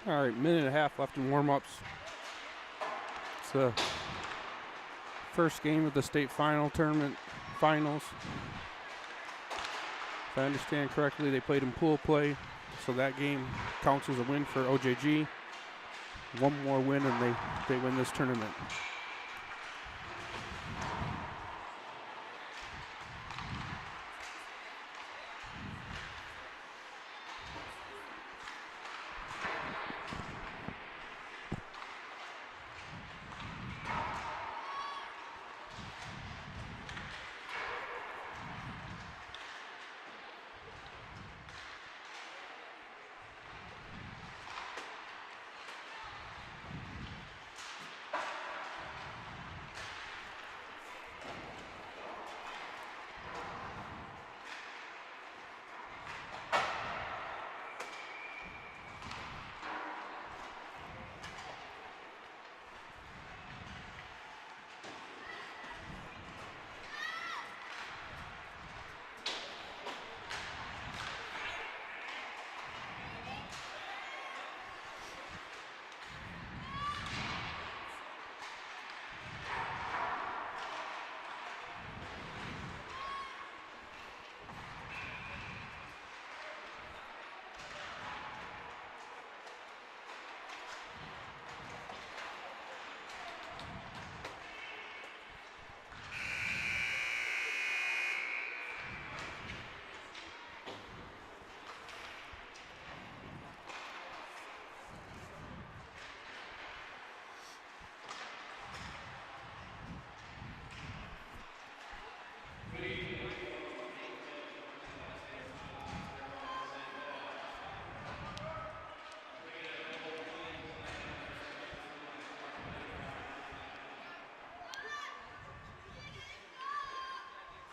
All right, minute and a half left in warm-ups. It's the first game of the state final tournament finals. If I understand correctly, they played in pool play, so that game counts as a win for OJG. One more win and they win this tournament.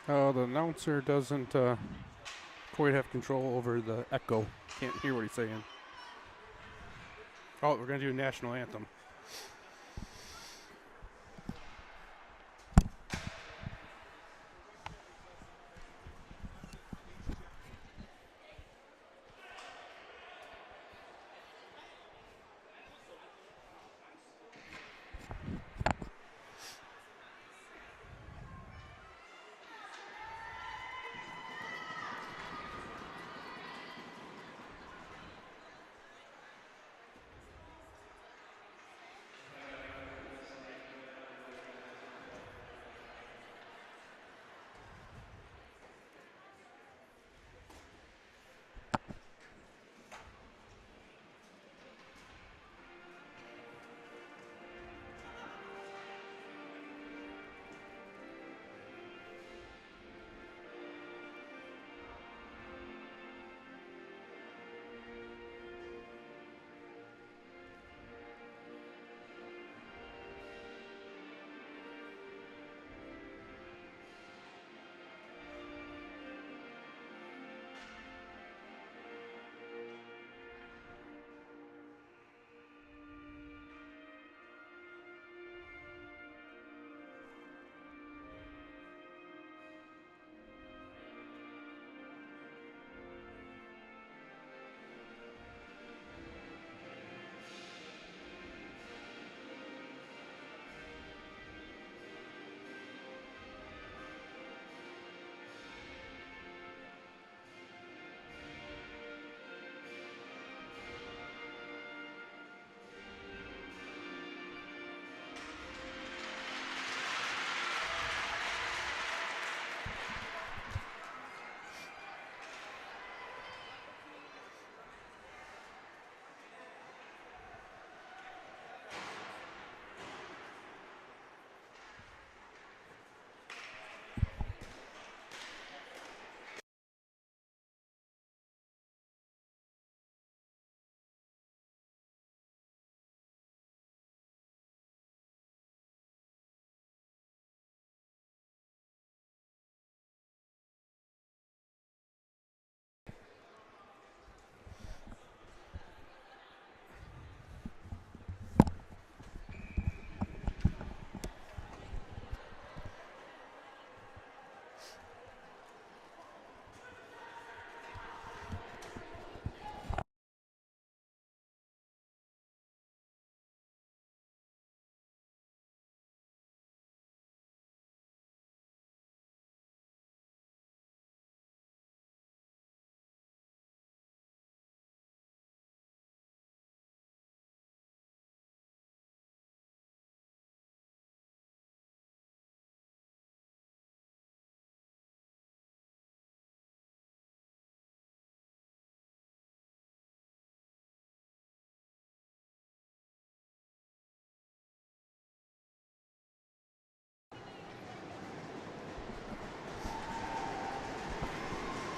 The announcer doesn't quite have control over the echo. Can't hear what he's saying. Oh, we're going to do a national anthem.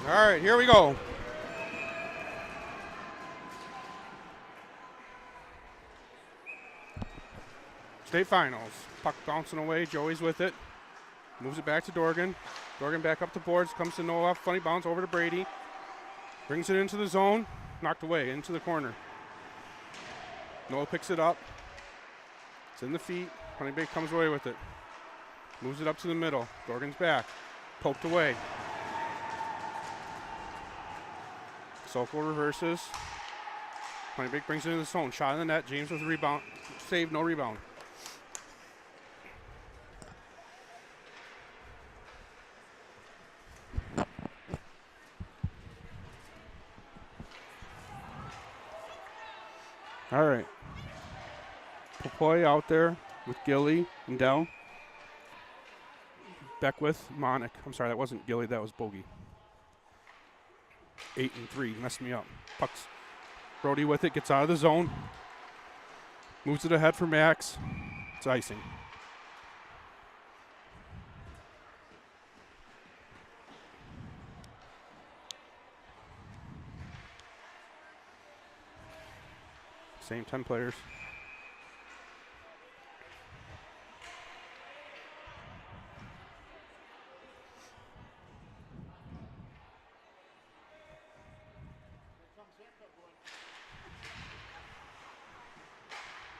All right, here we go. State finals. Puck bouncing away. Joey's with it. Moves it back to Dorgan. Dorgan back up the boards. Comes to Noah. Funny bounce over to Brady. Brings it into the zone. Knocked away into the corner. Noah picks it up. It's in the feet. Honeybaked comes away with it. Moves it up to the middle. Dorgan's back. Poked away. Sokol reverses. Honeybaked brings it into the zone. Shot in the net. James with the rebound. Save, no rebound. All right. Popoy out there with Gilly and Dell. Beckwith, Monic. I'm sorry, that wasn't Gilly, that was Bogey. 8 and 3, messed me up. Pucks. Brody with it, gets out of the zone. Moves it ahead for Max. It's icing. Same 10 players.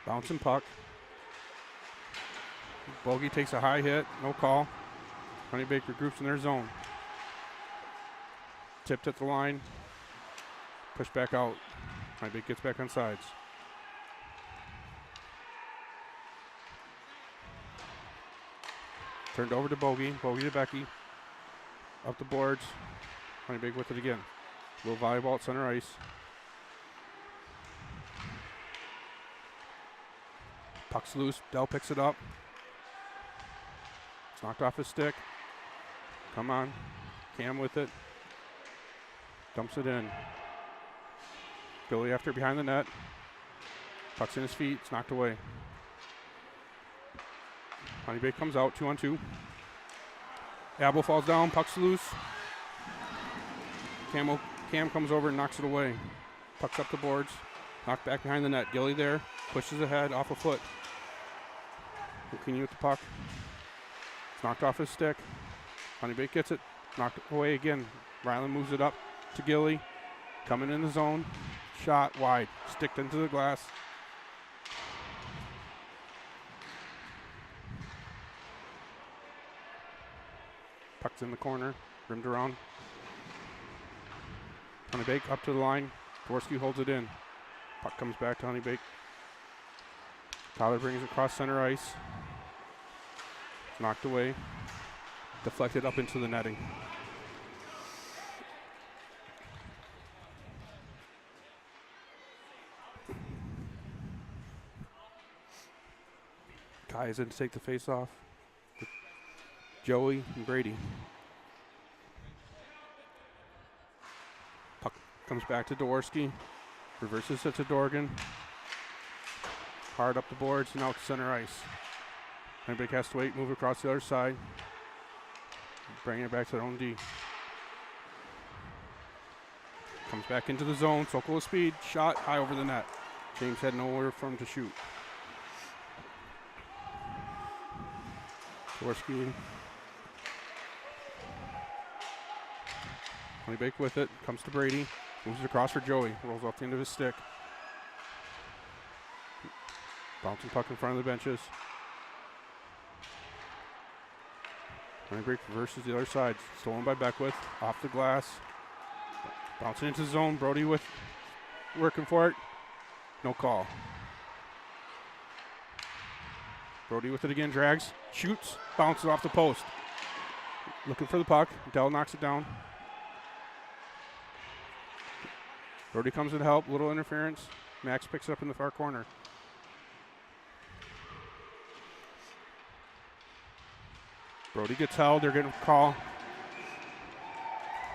Bouncing puck. Bogey takes a high hit, no call. Honeybaked regroups in their zone. Tipped at the line. Pushed back out. Honeybaked gets back on sides. Turned over to Bogey. Bogey to Becky. Up the boards. Honeybaked with it again. Little volleyball at center ice. Puck's loose. Dell picks it up. It's knocked off his stick. Come on. Cam with it. Dumps it in. Billy after behind the net. Puck's in his feet. It's knocked away. Honeybaked comes out 2-on-2. Abel falls down. Puck's loose. Cam comes over and knocks it away. Puck's up the boards. Knocked back behind the net. Gilly there. Pushes ahead off a foot. Lucchini with the puck. It's knocked off his stick. Honeybaked gets it. Knocked away again. Ryland moves it up to Gilly. Coming in the zone. Shot wide. Sticked into the glass. Puck's in the corner. Rimmed around. Honeybaked up to the line. Dvorsky holds it in. Puck comes back to Honeybaked. Tyler brings it across center ice. Knocked away. Deflected up into the netting. Kai is in to take the face off. Joey and Brady. Puck comes back to Dvorsky. Reverses it to Dorgan. Hard up the boards and out to center ice. Honeybaked has to wait, move across the other side. Bring it back to their own D. Comes back into the zone. Sokol with speed. Shot high over the net. James had nowhere for him to shoot. Dvorsky. Honeybaked with it. Comes to Brady. Moves it across for Joey. Rolls off the end of his stick. Bouncing puck in front of the benches. Honeybaked reverses the other side. Stolen by Beckwith. Off the glass. Bouncing into the zone. Brody with working for it. No call. Brody with it again. Drags. Shoots. Bounces off the post. Looking for the puck. Dell knocks it down. Brody comes in to help. Little interference. Max picks it up in the far corner. Brody gets held. They're getting a call.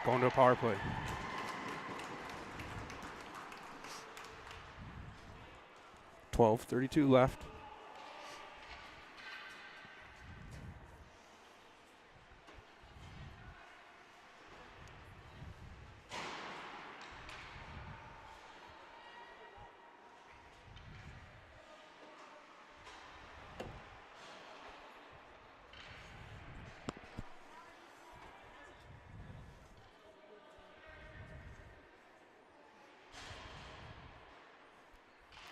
Going to a power play. .32 left.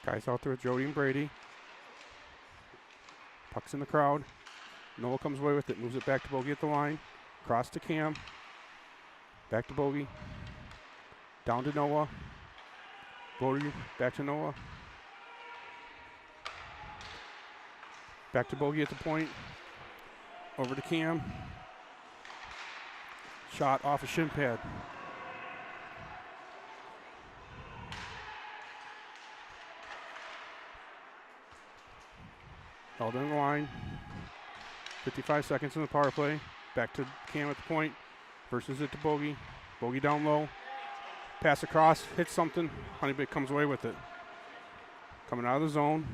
Guys out there with Jody and Brady. Puck's in the crowd. Noah comes away with it, moves it back to Bogey at the line. Cross to Cam. Back to Bogey. Down to Noah. Bogey, back to Noah. Back to Bogey at the point. Over to Cam. Shot off a shin pad. Held in the line. 55 seconds in the power play. Back to Cam at the point. Versus it to Bogey. Bogey down low. Pass across. Hits something. Honeybaked comes away with it. Coming out of the zone.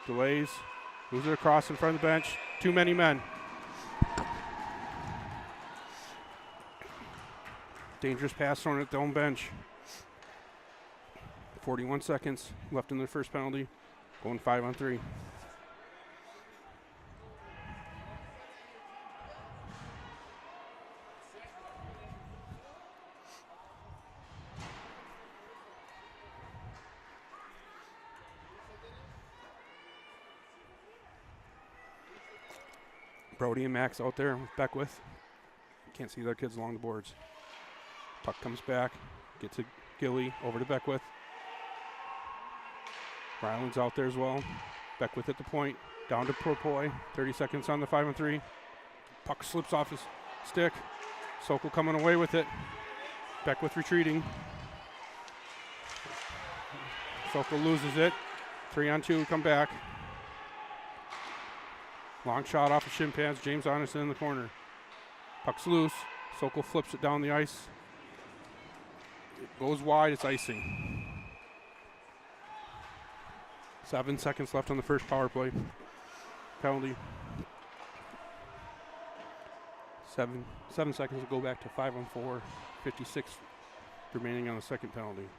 Delays. Moves it across in front of the bench. Too many men. Dangerous pass thrown at the home bench. 41 seconds left in their first penalty. Going 5-on-3. Brody and Max out there with Beckwith. Can't see their kids along the boards. Puck comes back, gets to Gilly, over to Beckwith. Ryland's out there as well. Beckwith at the point, down to Propoy. 30 seconds on the 5-on-3. Puck slips off his stick. Sokol coming away with it. Beckwith retreating. Sokol loses it. 3-on-2, come back. Long shot off of shin pads. James Honison in the corner. Puck's loose. Sokol flips it down the ice. It goes wide. It's icing. 7 seconds left on the first power play. Penalty. 7 seconds to go back to 5-on-4. 56 remaining on the second penalty.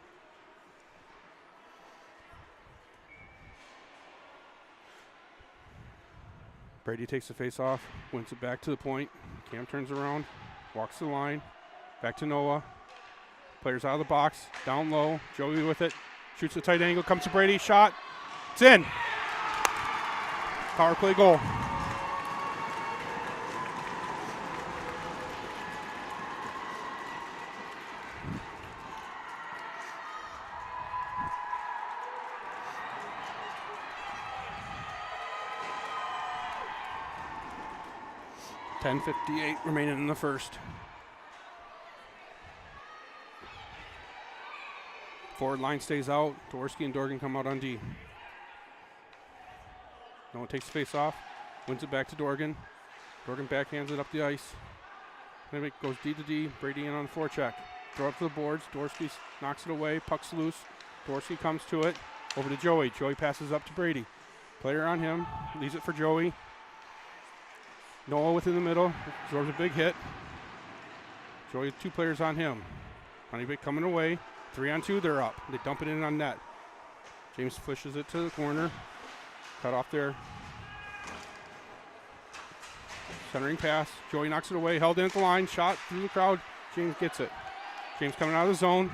Brady takes the face off, wins it back to the point. Cam turns around, walks the line, back to Noah. Players out of the box, down low. Joey with it, shoots a tight angle, comes to Brady, shot. It's in. Power play goal. .58 remaining in the first. Forward line stays out. Dworsky and Dorgan come out on D. No one takes the face off. Wins it back to Dorgan. Dorgan backhands it up the ice. Then it goes D to D. Brady in on the forecheck. Throw up to the boards. Dworsky knocks it away. Puck's loose. Dworsky comes to it. Over to Joey. Joey passes up to Brady. Player on him. Leaves it for Joey. Noah within the middle, absorbs a big hit. Joey, 2 players on him. Honeybaked coming away. 3-on-2, they're up. They dump it in on net. James pushes it to the corner. Cut off there. Centering pass. Joey knocks it away. Held in at the line. Shot through the crowd. James gets it. James coming out of the zone.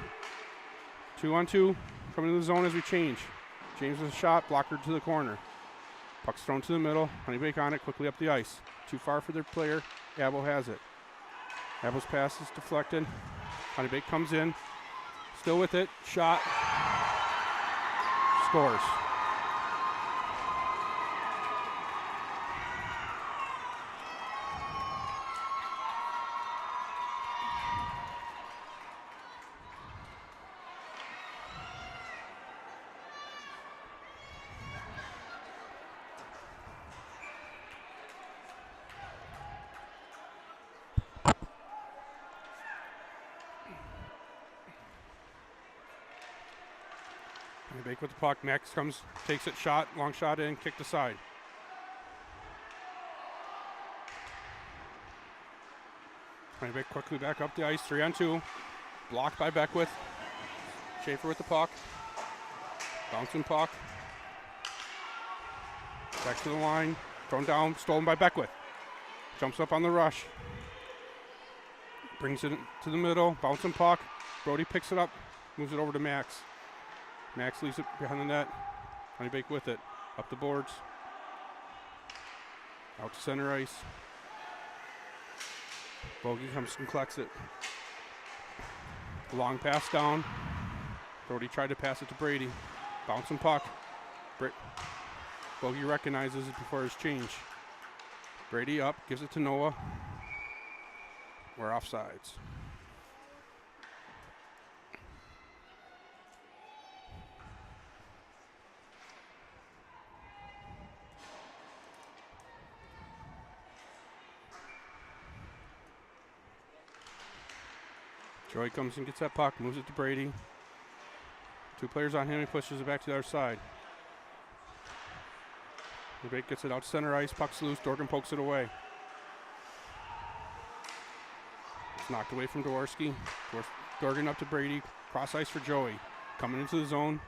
2-on-2. Coming to the zone as we change. James with a shot. Blocker to the corner. Puck's thrown to the middle. Honeybaked on it. Quickly up the ice. Too far for their player. Abel has it. Abel's pass is deflected. Honeybaked comes in. Still with it. Shot. Scores. Honeybaked with the puck. Max comes, takes it, shot, long shot in, kicked aside. Honeybaked quickly back up the ice, 3-on-2. Blocked by Beckwith. Schaefer with the puck. Bouncing puck. Back to the line. Thrown down, stolen by Beckwith. Jumps up on the rush. Brings it to the middle, bouncing puck. Brody picks it up, moves it over to Max. Max leaves it behind the net. Honeybaked with it. Up the boards. Out to center ice. Bogey comes and collects it. Long pass down. Brody tried to pass it to Brady. Bouncing puck. Bogey recognizes it before his change. Brady up, gives it to Noah. We're offsides. Joey comes and gets that puck, moves it to Brady. 2 players on him, he pushes it back to the other side. Honeybaked gets it out to center ice, puck's loose, Dorgan pokes it away. It's knocked away from Dworsky. Dorgan up to Brady, cross ice for Joey. Coming into the zone,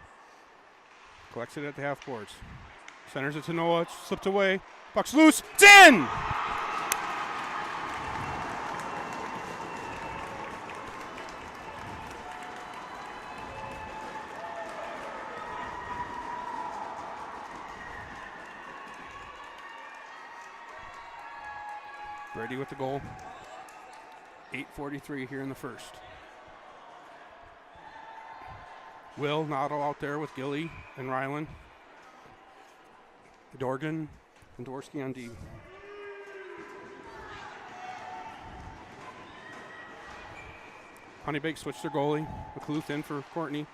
collects it at the half boards. Centers it to Noah, it's slipped away, puck's loose, it's in! Brady with the goal. 8:43 here in the first. Will Noddle out there with Gilly and Ryland. Dorgan and Dworsky on D. Honeybaked switched their goalie. McCluth in for Courtney.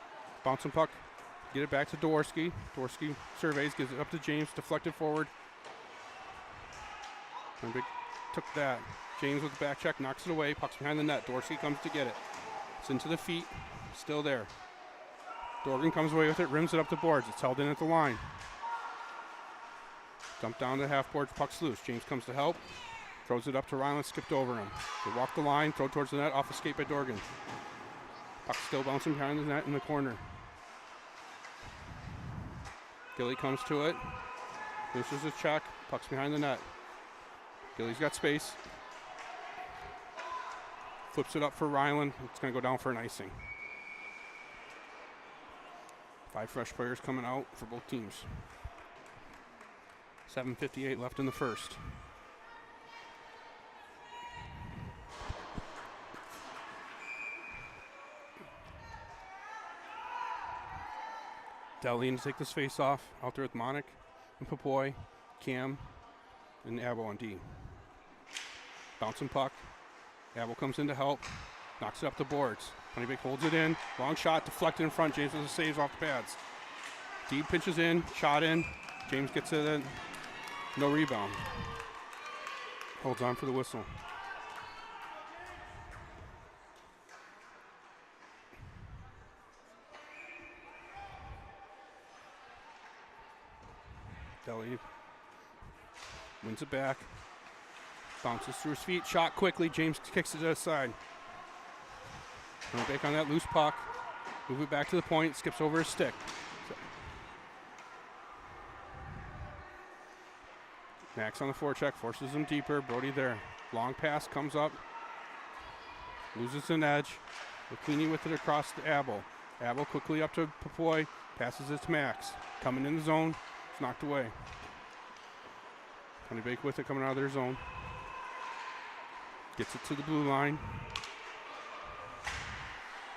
Bouncing puck. Get it back to Dworsky. Dworsky surveys, gives it up to James. Deflected forward. Honeybaked took that. James with the back check, knocks it away. Puck's behind the net. Dworsky comes to get it. It's into the feet. Still there. Dorgan comes away with it, rims it up the boards. It's held in at the line. Dumped down to half boards, puck's loose. James comes to help. Throws it up to Ryland, skipped over him. They walk the line, throw towards the net, off escape by Dorgan. Puck still bouncing behind the net in the corner. Gilly comes to it. Loses his check, puck's behind the net. Gilly's got space. Flips it up for Ryland. It's going to go down for an icing. 5 fresh players coming out for both teams. 7:58 left in the first. Delian to take this face off. Out there with Monic and Papoy, Cam, and Abel on D. Bouncing puck. Abel comes in to help. Knocks it up the boards. Honeybaked holds it in. Long shot deflected in front. James with the saves off the pads. D pinches in. Shot in. James gets it in. No rebound. Holds on for the whistle. Deli wins it back. Bounces through his feet. Shot quickly. James kicks it to the side. Back on that loose puck. Move it back to the point. Skips over his stick. Max on the forecheck. Forces him deeper. Brody there. Long pass comes up. Loses an edge. McQueenie with it across to Abel. Abel quickly up to Papoy. Passes it to Max. Coming in the zone. It's knocked away. Honeybaked with it coming out of their zone. Gets it to the blue line.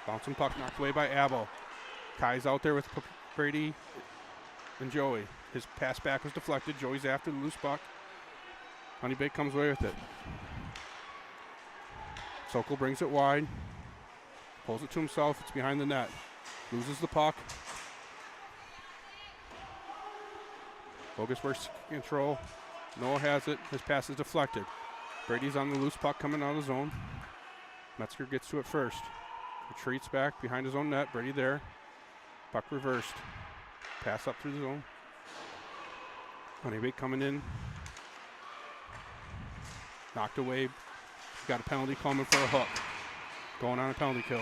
Bouncing puck knocked away by Abel. Kai's out there with Brady and Joey. His pass back was deflected. Joey's after the loose puck. Honeybaked comes away with it. Sokol brings it wide. Pulls it to himself. It's behind the net. Loses the puck. Bogus works control. Noah has it. His pass is deflected. Brady's on the loose puck coming out of the zone. Metzger gets to it first. Retreats back behind his own net. Brady there. Puck reversed. Pass up through the zone. Honeybaked coming in. Knocked away. Got a penalty coming for a hook. Going on a penalty kill.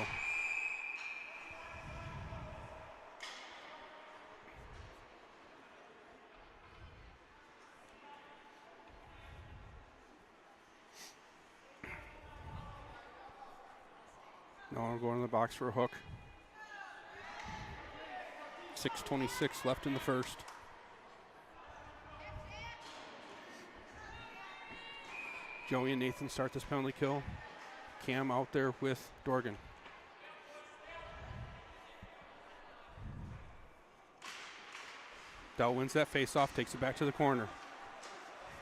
No, I'm going in the box for a hook. 6:26 left in the first. Joey and Nathan start this penalty kill. Cam out there with Dorgan. Dell wins that face-off, takes it back to the corner.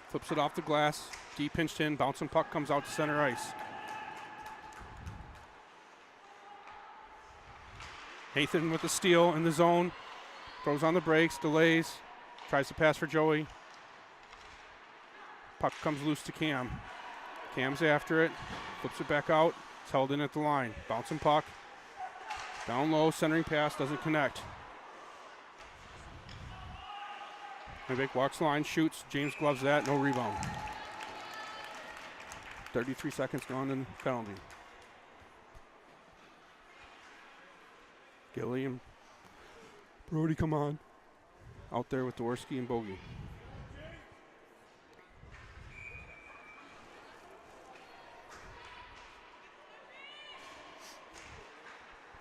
Flips it off the glass, deep pinched in, bouncing puck comes out to center ice. Nathan with the steal in the zone, throws on the brakes, delays, tries to pass for Joey. Puck comes loose to Cam. Cam's after it, flips it back out, it's held in at the line. Bouncing puck, down low, centering pass, doesn't connect. Honeybaked walks the line, shoots, James gloves that, no rebound. 33 seconds gone in penalty. Gilly and Brody come on. Out there with Dworsky and Bogey.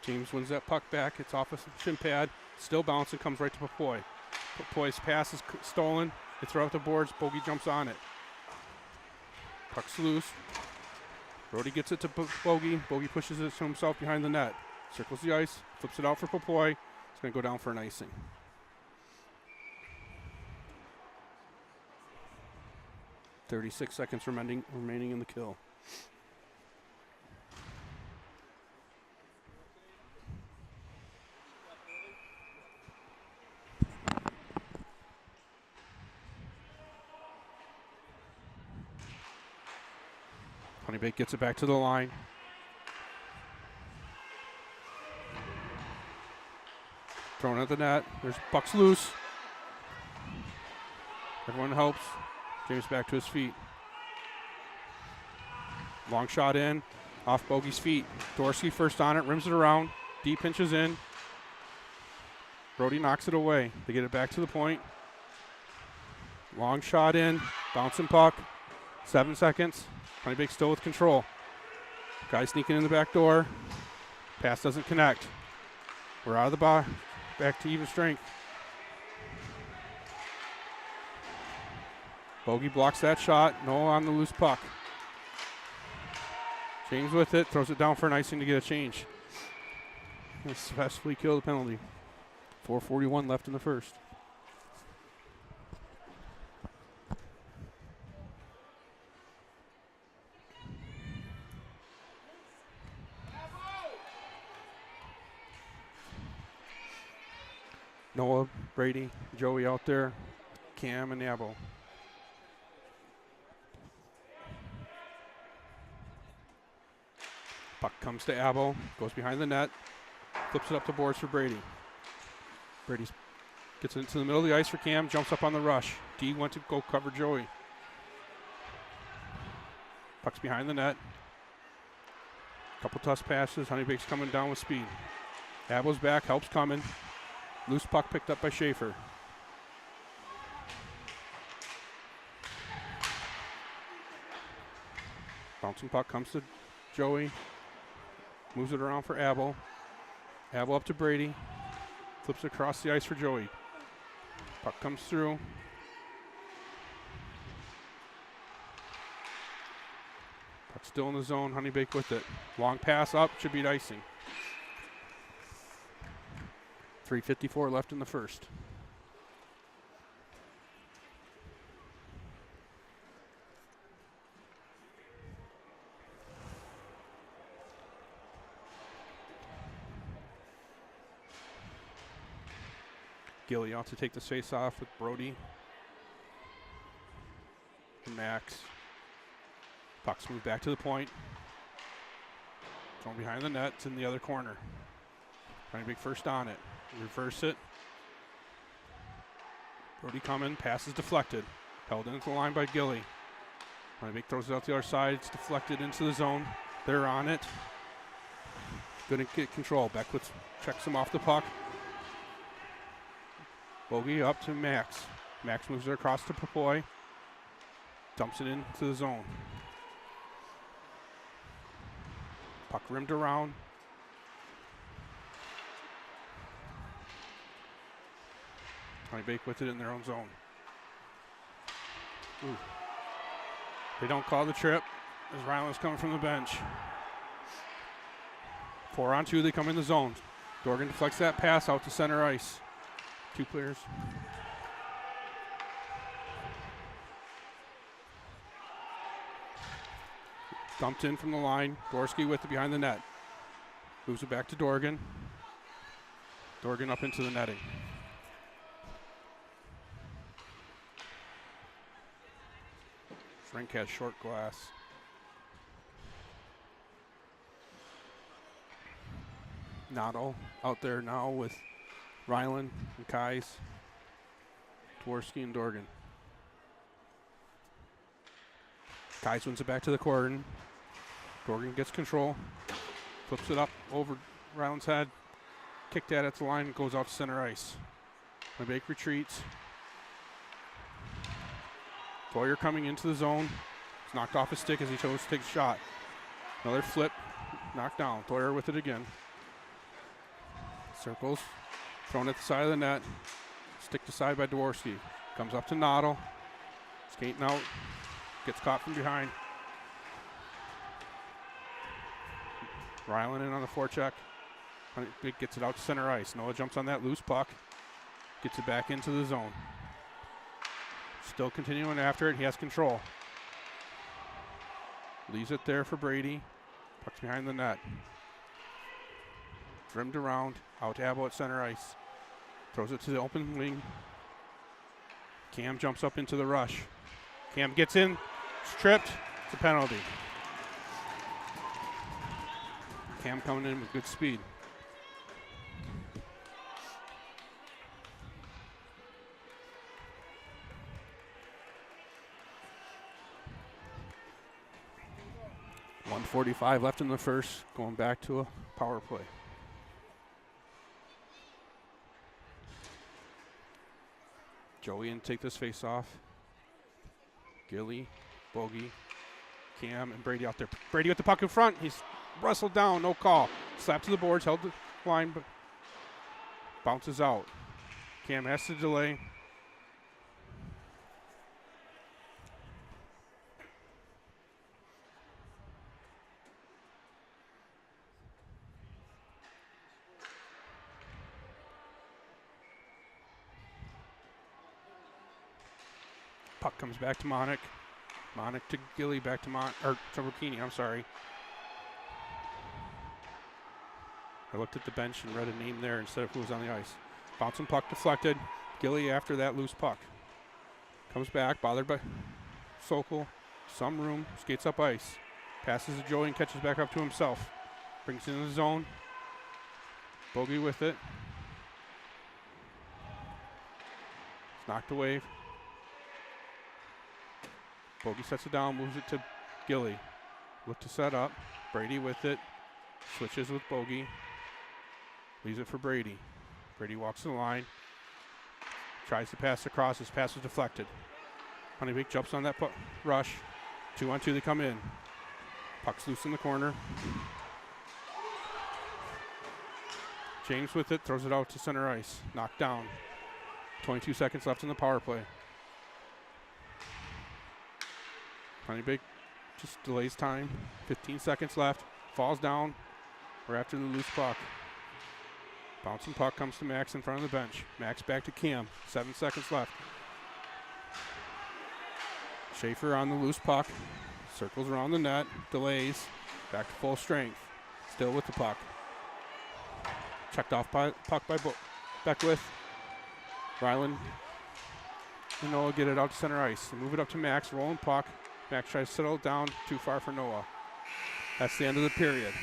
James wins that puck back. It's off a shin pad. Still bouncing, comes right to Popoy. Popoy's pass is stolen. They throw out the boards. Bogey jumps on it. Puck's loose. Brody gets it to Bogey. Bogey pushes it to himself behind the net. Circles the ice. Flips it out for Popoy. It's going to go down for an icing. .36 seconds remaining in the kill. Honeybaked gets it back to the line. Thrown at the net. There's puck's loose. Everyone helps. James back to his feet. Long shot in. Off Bogey's feet. Dworsky first on it. Rims it around. Deep pinches in. Brody knocks it away. They get it back to the point. Long shot in. Bouncing puck. 7 seconds. Honeybaked still with control. Guy sneaking in the back door. Pass doesn't connect. We're out of the bar. Back to even strength. Bogey blocks that shot. No on the loose puck. James with it. Throws it down for an icing to get a change. And successfully kill the penalty. 4:41 left in the first. Noah, Brady, Joey out there, Cam and Abo. Puck comes to Abo, goes behind the net, flips it up the boards for Brady. Brady gets it into the middle of the ice for Cam, jumps up on the rush. D went to go cover Joey. Puck's behind the net. Couple tough passes, Honeybaked's coming down with speed. Abo's back, help's coming. Loose puck picked up by Schaefer. Bouncing puck comes to Joey. Moves it around for Abo. Abo up to Brady. Flips it across the ice for Joey. Puck comes through. Puck still in the zone. Honeybaked with it. Long pass up. Should beat icing. 3:54 left in the first. Gilly out to take the face off with Brody and Max. Puck's moved back to the point. Thrown behind the net. It's in the other corner. Honeybaked first on it. Reverse it. Brody coming. Pass is deflected. Held into the line by Gilly. Honeybaked throws it out the other side. It's deflected into the zone. They're on it. Good at get control. Beckwith checks him off the puck. Bogey up to Max. Max moves it across to Popoy. Dumps it into the zone. Puck rimmed around. Honeybaked with it in their own zone. Ooh. They don't call the trip as Ryland's coming from the bench. 4-on-2, they come in the zone. Dorgan deflects that pass out to center ice. 2 players. Dumped in from the line. Gorski with it behind the net. Moves it back to Dorgan. Dorgan up into the netting. Frank has short glass. Nato out there now with Ryland and Kais, Dworsky and Dorgan. Kais wins it back to the corner. Dorgan gets control, flips it up over Ryland's head, kicked at the line, goes out to center ice. Honeybaked retreats. Boyer coming into the zone. He's knocked off his stick as he chose to take a shot. Another flip, knocked down. Boyer with it again. Circles, thrown at the side of the net. Stick to side by Dworsky. Comes up to Noddle. Skating out. Gets caught from behind. Ryland in on the forecheck. Honeybaked gets it out to center ice. Noah jumps on that loose puck. Gets it back into the zone. Still continuing after it. He has control. Leaves it there for Brady. Puck's behind the net. Rimmed around. Out to Abbo at center ice. Throws it to the open wing. Cam jumps up into the rush. Cam gets in. Tripped. It's a penalty. Cam coming in with good speed. .145 left in the first, going back to a power play. Joey in to take this face off. Gilly, Bogey, Cam, and Brady out there. Brady with the puck in front. He's wrestled down, no call. Slap to the boards, held the line, but bounces out. Cam has to delay. Puck comes back to Monick. Monick to Gilly, back to Rukini, I'm sorry. I looked at the bench and read a name there instead of who was on the ice. Bouncing puck deflected. Gilly after that loose puck. Comes back, bothered by Sokol. Some room, skates up ice. Passes to Joey and catches back up to himself. Brings it in the zone. Bogey with it. It's knocked away. Bogey sets it down, moves it to Gilly. Look to set up. Brady with it. Switches with Bogey. Leaves it for Brady. Brady walks the line. Tries to pass across. His pass is deflected. Honeybaked jumps on that rush. 2-on-2, they come in. Puck's loose in the corner. James with it, throws it out to center ice. Knocked down. 22 seconds left in the power play. Honeybaked just delays time. 15 seconds left. Falls down. We're after the loose puck. Bouncing puck comes to Max in front of the bench. Max back to Cam. 7 seconds left. Schaefer on the loose puck. Circles around the net. Delays. Back to full strength. Still with the puck. Checked off by puck by Beckwith. Ryland and Noah get it out to center ice. They move it up to Max. Rolling puck. Max tries to settle it down. Too far for Noah. That's the end of the period.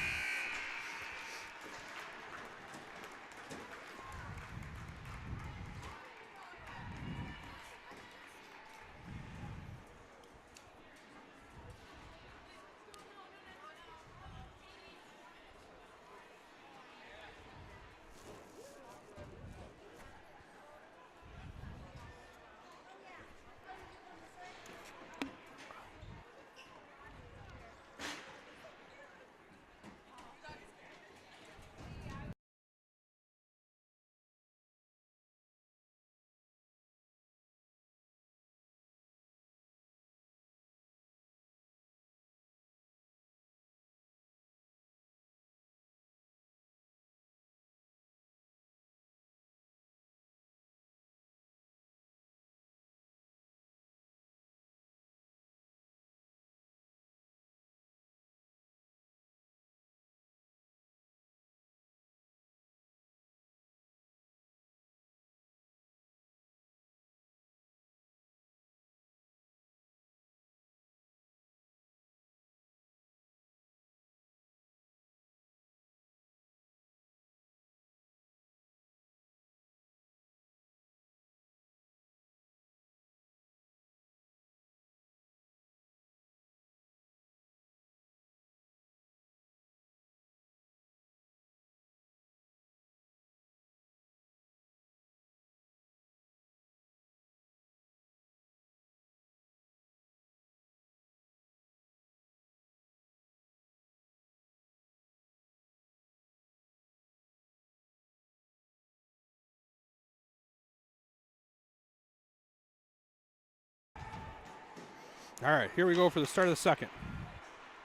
All right, here we go for the start of the second.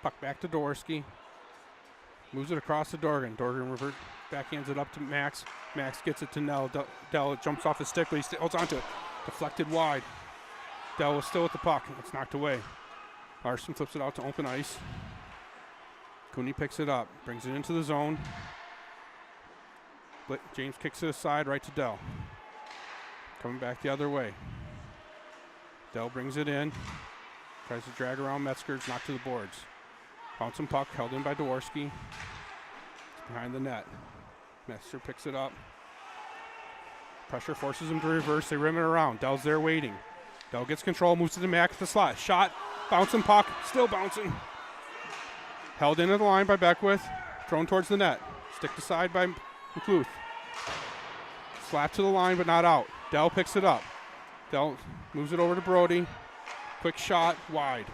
Puck back to Dworsky. Moves it across to Dorgan. Dorgan backhands it up to Max. Max gets it to Nell. Dell jumps off his stick, but he holds onto it. Deflected wide. Dell was still with the puck. It's knocked away. Larson flips it out to open ice. Cooney picks it up, brings it into the zone. James kicks it aside right to Dell. Coming back the other way. Dell brings it in. Tries to drag around Metzger. It's knocked to the boards. Bouncing puck held in by Dworsky. It's behind the net. Metzger picks it up. Pressure forces him to reverse. They rim it around. Dell's there waiting. Dell gets control, moves to the Max, the slot. Shot, bouncing puck, still bouncing. Held into the line by Beckwith. Thrown towards the net. Sticked aside by McLuth. Slapped to the line, but not out. Dell picks it up. Dell moves it over to Brody. Quick shot, wide.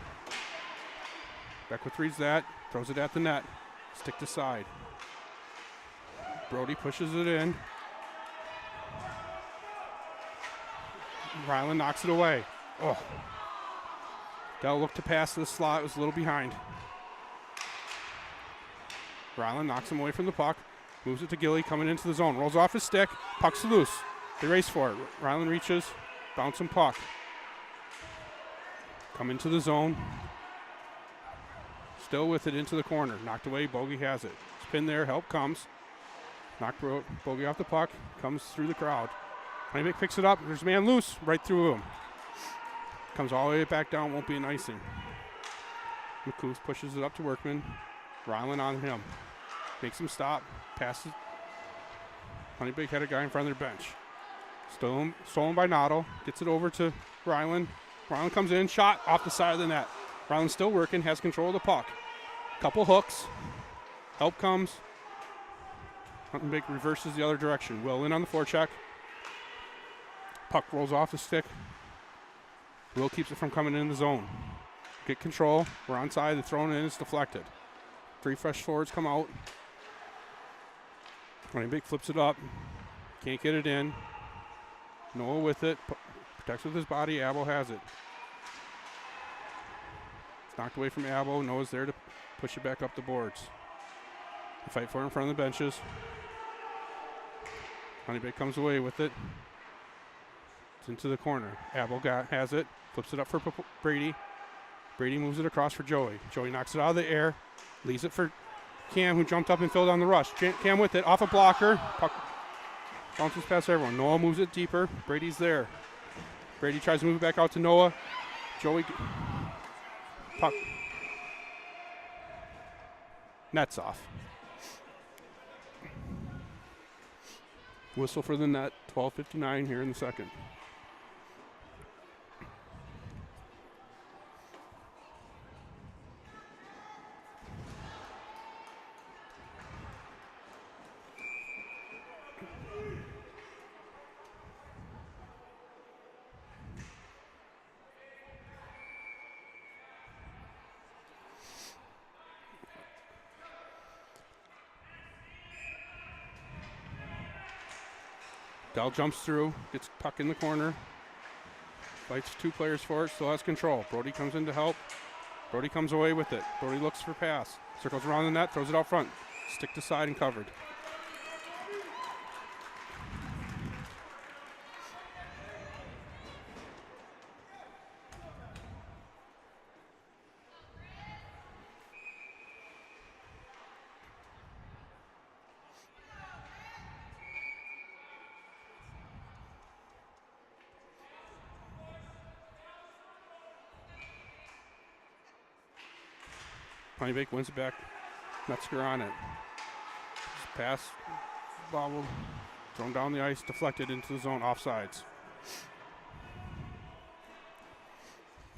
Beckwith reads that, throws it at the net. Sticked aside. Brody pushes it in. Ryland knocks it away. Oh. Dell looked to pass to the slot, was a little behind. Ryland knocks him away from the puck. Moves it to Gilly, coming into the zone. Rolls off his stick, puck's loose. They race for it. Ryland reaches, bouncing puck. Come into the zone. Still with it into the corner. Knocked away, Bogey has it. Spin there, help comes. Knocked Bogey off the puck, comes through the crowd. Honeybaked picks it up, there's a man loose, right through him. Comes all the way back down, won't be an icing. McCoos pushes it up to Workman. Ryland on him. Makes him stop, passes. Honeybaked had a guy in front of their bench. Stolen by Noddle, gets it over to Ryland. Ryland comes in, shot off the side of the net. Ryland still working, has control of the puck. Couple hooks, help comes. Honeybaked reverses the other direction. Will in on the forecheck. Puck rolls off the stick. Will keeps it from coming in the zone. Get control, we're onside, they're thrown in, it's deflected. 3 fresh forwards come out. Honeybaked flips it up, can't get it in. Noah with it, protects with his body, Abel has it. It's knocked away from Abel, Noah's there to push it back up the boards. They fight for it in front of the benches. Honeybaked comes away with it. It's into the corner. Abel has it, flips it up for Brady. Brady moves it across for Joey. Joey knocks it out of the air, leaves it for Cam, who jumped up and filled on the rush. Cam with it, off a blocker. Puck bounces past everyone. Noah moves it deeper. Brady's there. Brady tries to move it back out to Noah. Joey, puck. Net's off. Whistle for the net, 12:59 here in the second. Dell jumps through, gets puck in the corner, fights 2 players for it, still has control. Brody comes in to help. Brody comes away with it. Brody looks for pass, circles around the net, throws it out front. Stick to side and covered. Honeybaked wins it back. Metzger on it. Pass, bobbled, thrown down the ice, deflected into the zone, offsides.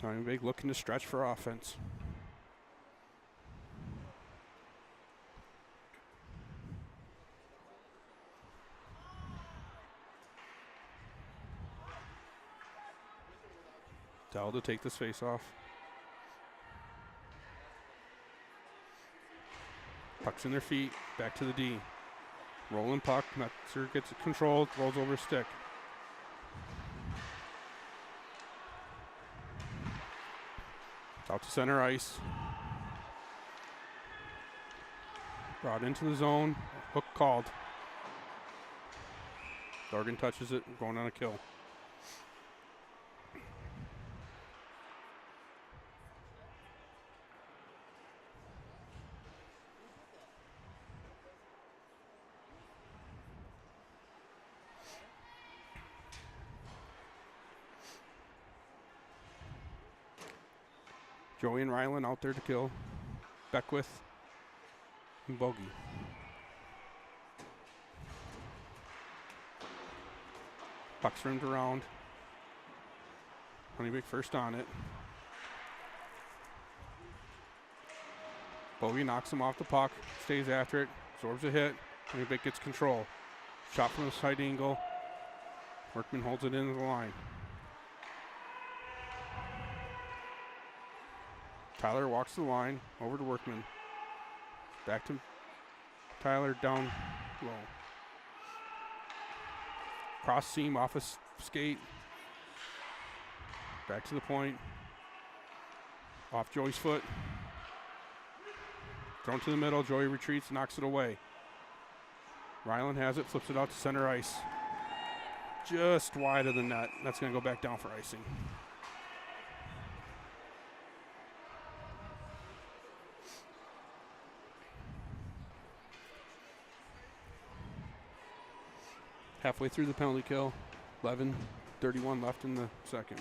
Honeybaked looking to stretch for offense. Dell to take this face off. Puck's in their feet, back to the D. Rolling puck, Metzger gets it controlled, rolls over a stick. Out to center ice. Brought into the zone. Hook called. Dorgan touches it, going on a kill. Joey and Ryland out there to kill. Beckwith and Bogey. Puck's rimmed around. Honeybaked first on it. Bogey knocks him off the puck, stays after it, absorbs a hit. Honeybaked gets control. Shot from the side angle. Workman holds it into the line. Tyler walks the line, over to Workman. Back to Tyler, down low. Cross seam off a skate. Back to the point. Off Joey's foot. Thrown to the middle. Joey retreats, knocks it away. Ryland has it, flips it out to center ice. Just wide of the net. That's going to go back down for icing. Halfway through the penalty kill, 11:31 left in the second.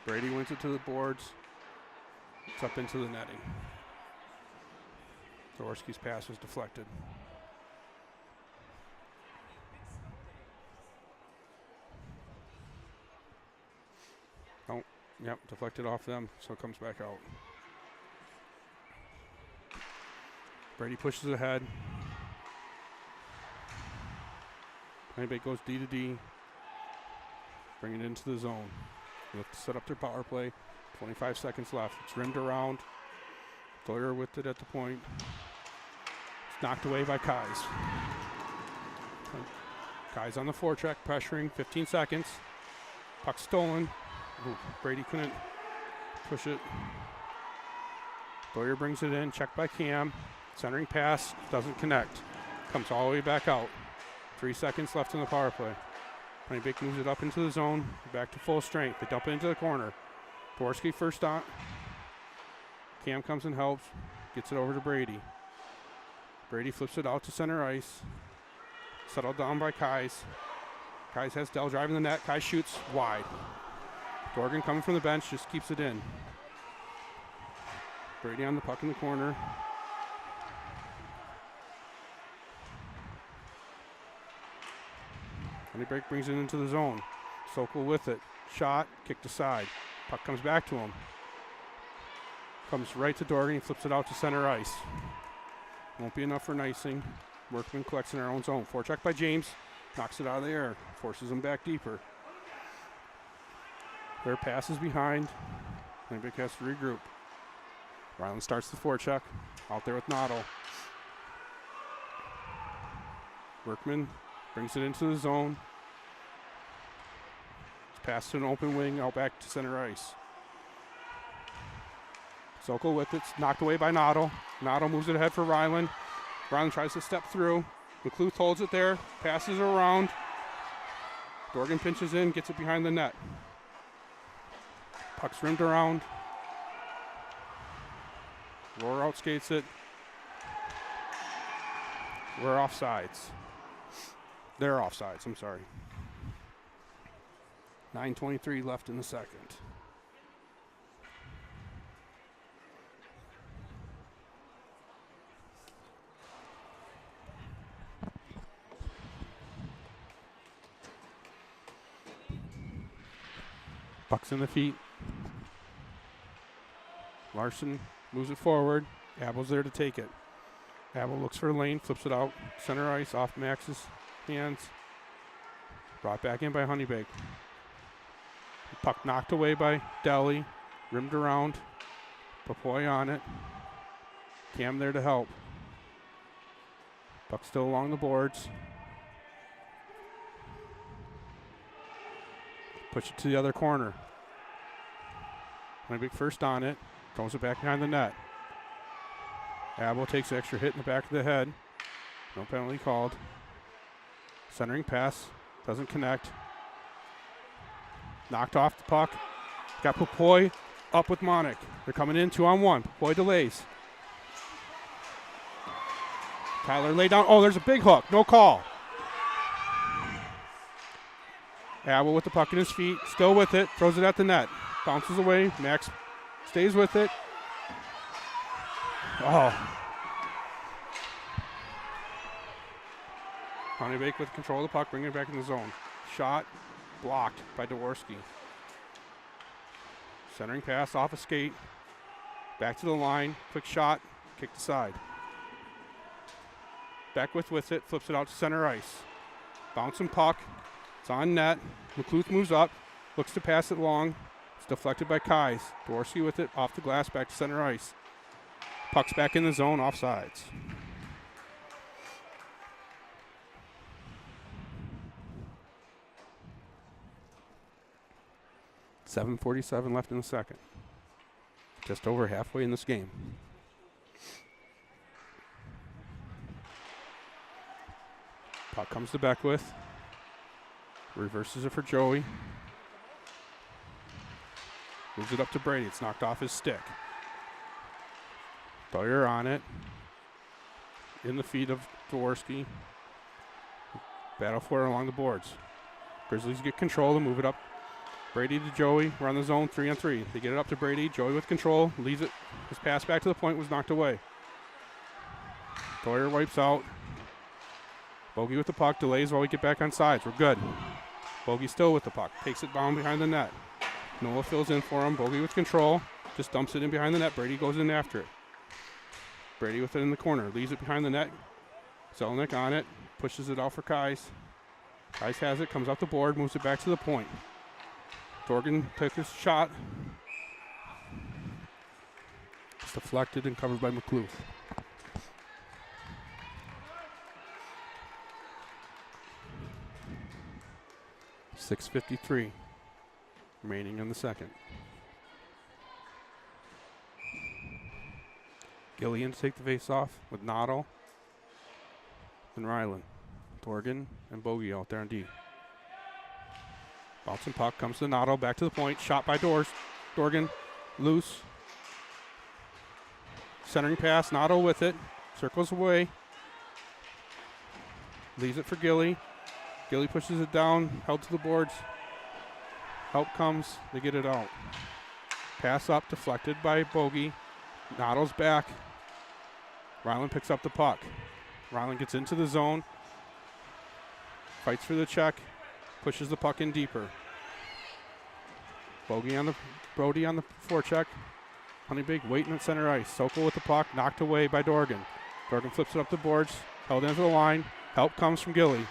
Brady wins it to the boards. It's up into the netting. Zaworski's pass was deflected. Oh, yep, deflected off them, so it comes back out. Brady pushes ahead. Honeybaked goes D to D. Bring it into the zone. Look to set up their power play. 25 seconds left. It's rimmed around. Sawyer with it at the point. It's knocked away by Kais. Kais on the forecheck, pressuring. 15 seconds. Puck stolen. Ooh, Brady couldn't push it. Sawyer brings it in. Checked by Cam. Centering pass, doesn't connect. Comes all the way back out. 3 seconds left in the power play. Honeybaked moves it up into the zone, back to full strength. They dump it into the corner. Zaworski first on. Cam comes and helps, gets it over to Brady. Brady flips it out to center ice. Settled down by Kais. Kais has Dell driving the net. Kais shoots wide. Dorgan coming from the bench, just keeps it in. Brady on the puck in the corner. Honeybaked brings it into the zone. Sokol with it. Shot, kicked aside. Puck comes back to him. Comes right to Dorgan. He flips it out to center ice. Won't be enough for an icing. Workman collects in our own zone. Forecheck by James. Knocks it out of the air. Forces him back deeper. Their pass is behind. Honeybaked has to regroup. Ryland starts the forecheck. Out there with Noddle. Workman brings it into the zone. It's passed to an open wing, out back to center ice. Sokol with it, knocked away by Noddle. Noddle moves it ahead for Ryland. Ryland tries to step through. McLuth holds it there, passes it around. Dorgan pinches in, gets it behind the net. Puck's rimmed around. Roar outskates it. We're offsides. They're offsides, I'm sorry. 9:23 left in the second. Puck's in the feet. Larson moves it forward. Abel's there to take it. Abel looks for a lane, flips it out. Center ice, off Max's hands. Brought back in by Honeybaked. Puck knocked away by Deli. Rimmed around. Papoy on it. Cam there to help. Puck still along the boards. Push it to the other corner. Honeybaked first on it. Throws it back behind the net. Abel takes an extra hit in the back of the head. No penalty called. Centering pass. Doesn't connect. Knocked off the puck. Got Popoy up with Monic. They're coming in 2-on-1. Popoy delays. Tyler laid down. Oh, there's a big hook. No call. Abel with the puck in his feet. Still with it. Throws it at the net. Bounces away. Max stays with it. Oh. Honeybaked with control of the puck, bringing it back in the zone. Shot blocked by Dworsky. Centering pass off a skate. Back to the line. Quick shot. Kicked aside. Beckwith with it. Flips it out to center ice. Bouncing puck. It's on net. McLuth moves up. Looks to pass it long. It's deflected by Kais. Dworsky with it off the glass back to center ice. Puck's back in the zone, offsides. .7:47 left in the second. Just over halfway in this game. Puck comes to Beckwith. Reverses it for Joey. Moves it up to Brady. It's knocked off his stick. Boyer on it. In the feet of Dworsky. Battle for it along the boards. Grizzlies get control and move it up. Brady to Joey. We're on the zone 3-on-3. They get it up to Brady. Joey with control. Leaves it. His pass back to the point was knocked away. Boyer wipes out. Bogey with the puck. Delays while we get back on sides. We're good. Bogey still with the puck. Takes it down behind the net. Noah fills in for him. Bogey with control. Just dumps it in behind the net. Brady goes in after it. Brady with it in the corner. Leaves it behind the net. Zelnick on it. Pushes it out for Kais. Kais has it. Comes off the board. Moves it back to the point. Dorgan took his shot. It's deflected and covered by McLuth. .6:53 remaining in the second. Gillian to take the face off with Noddle and Ryland. Dorgan and Bogey out there on D. Bouncing puck comes to Noddle, back to the point. Shot by Dorgan, loose. Centering pass, Noddle with it. Circles away. Leaves it for Gilly. Gilly pushes it down, held to the boards. Help comes, they get it out. Pass up, deflected by Bogey. Noddle's back. Ryland picks up the puck. Ryland gets into the zone. Fights for the check. Pushes the puck in deeper. Brody on the forecheck. Honeybaked waiting at center ice. Sokol with the puck, knocked away by Dorgan. Dorgan flips it up the boards, held into the line. Help comes from Gilly.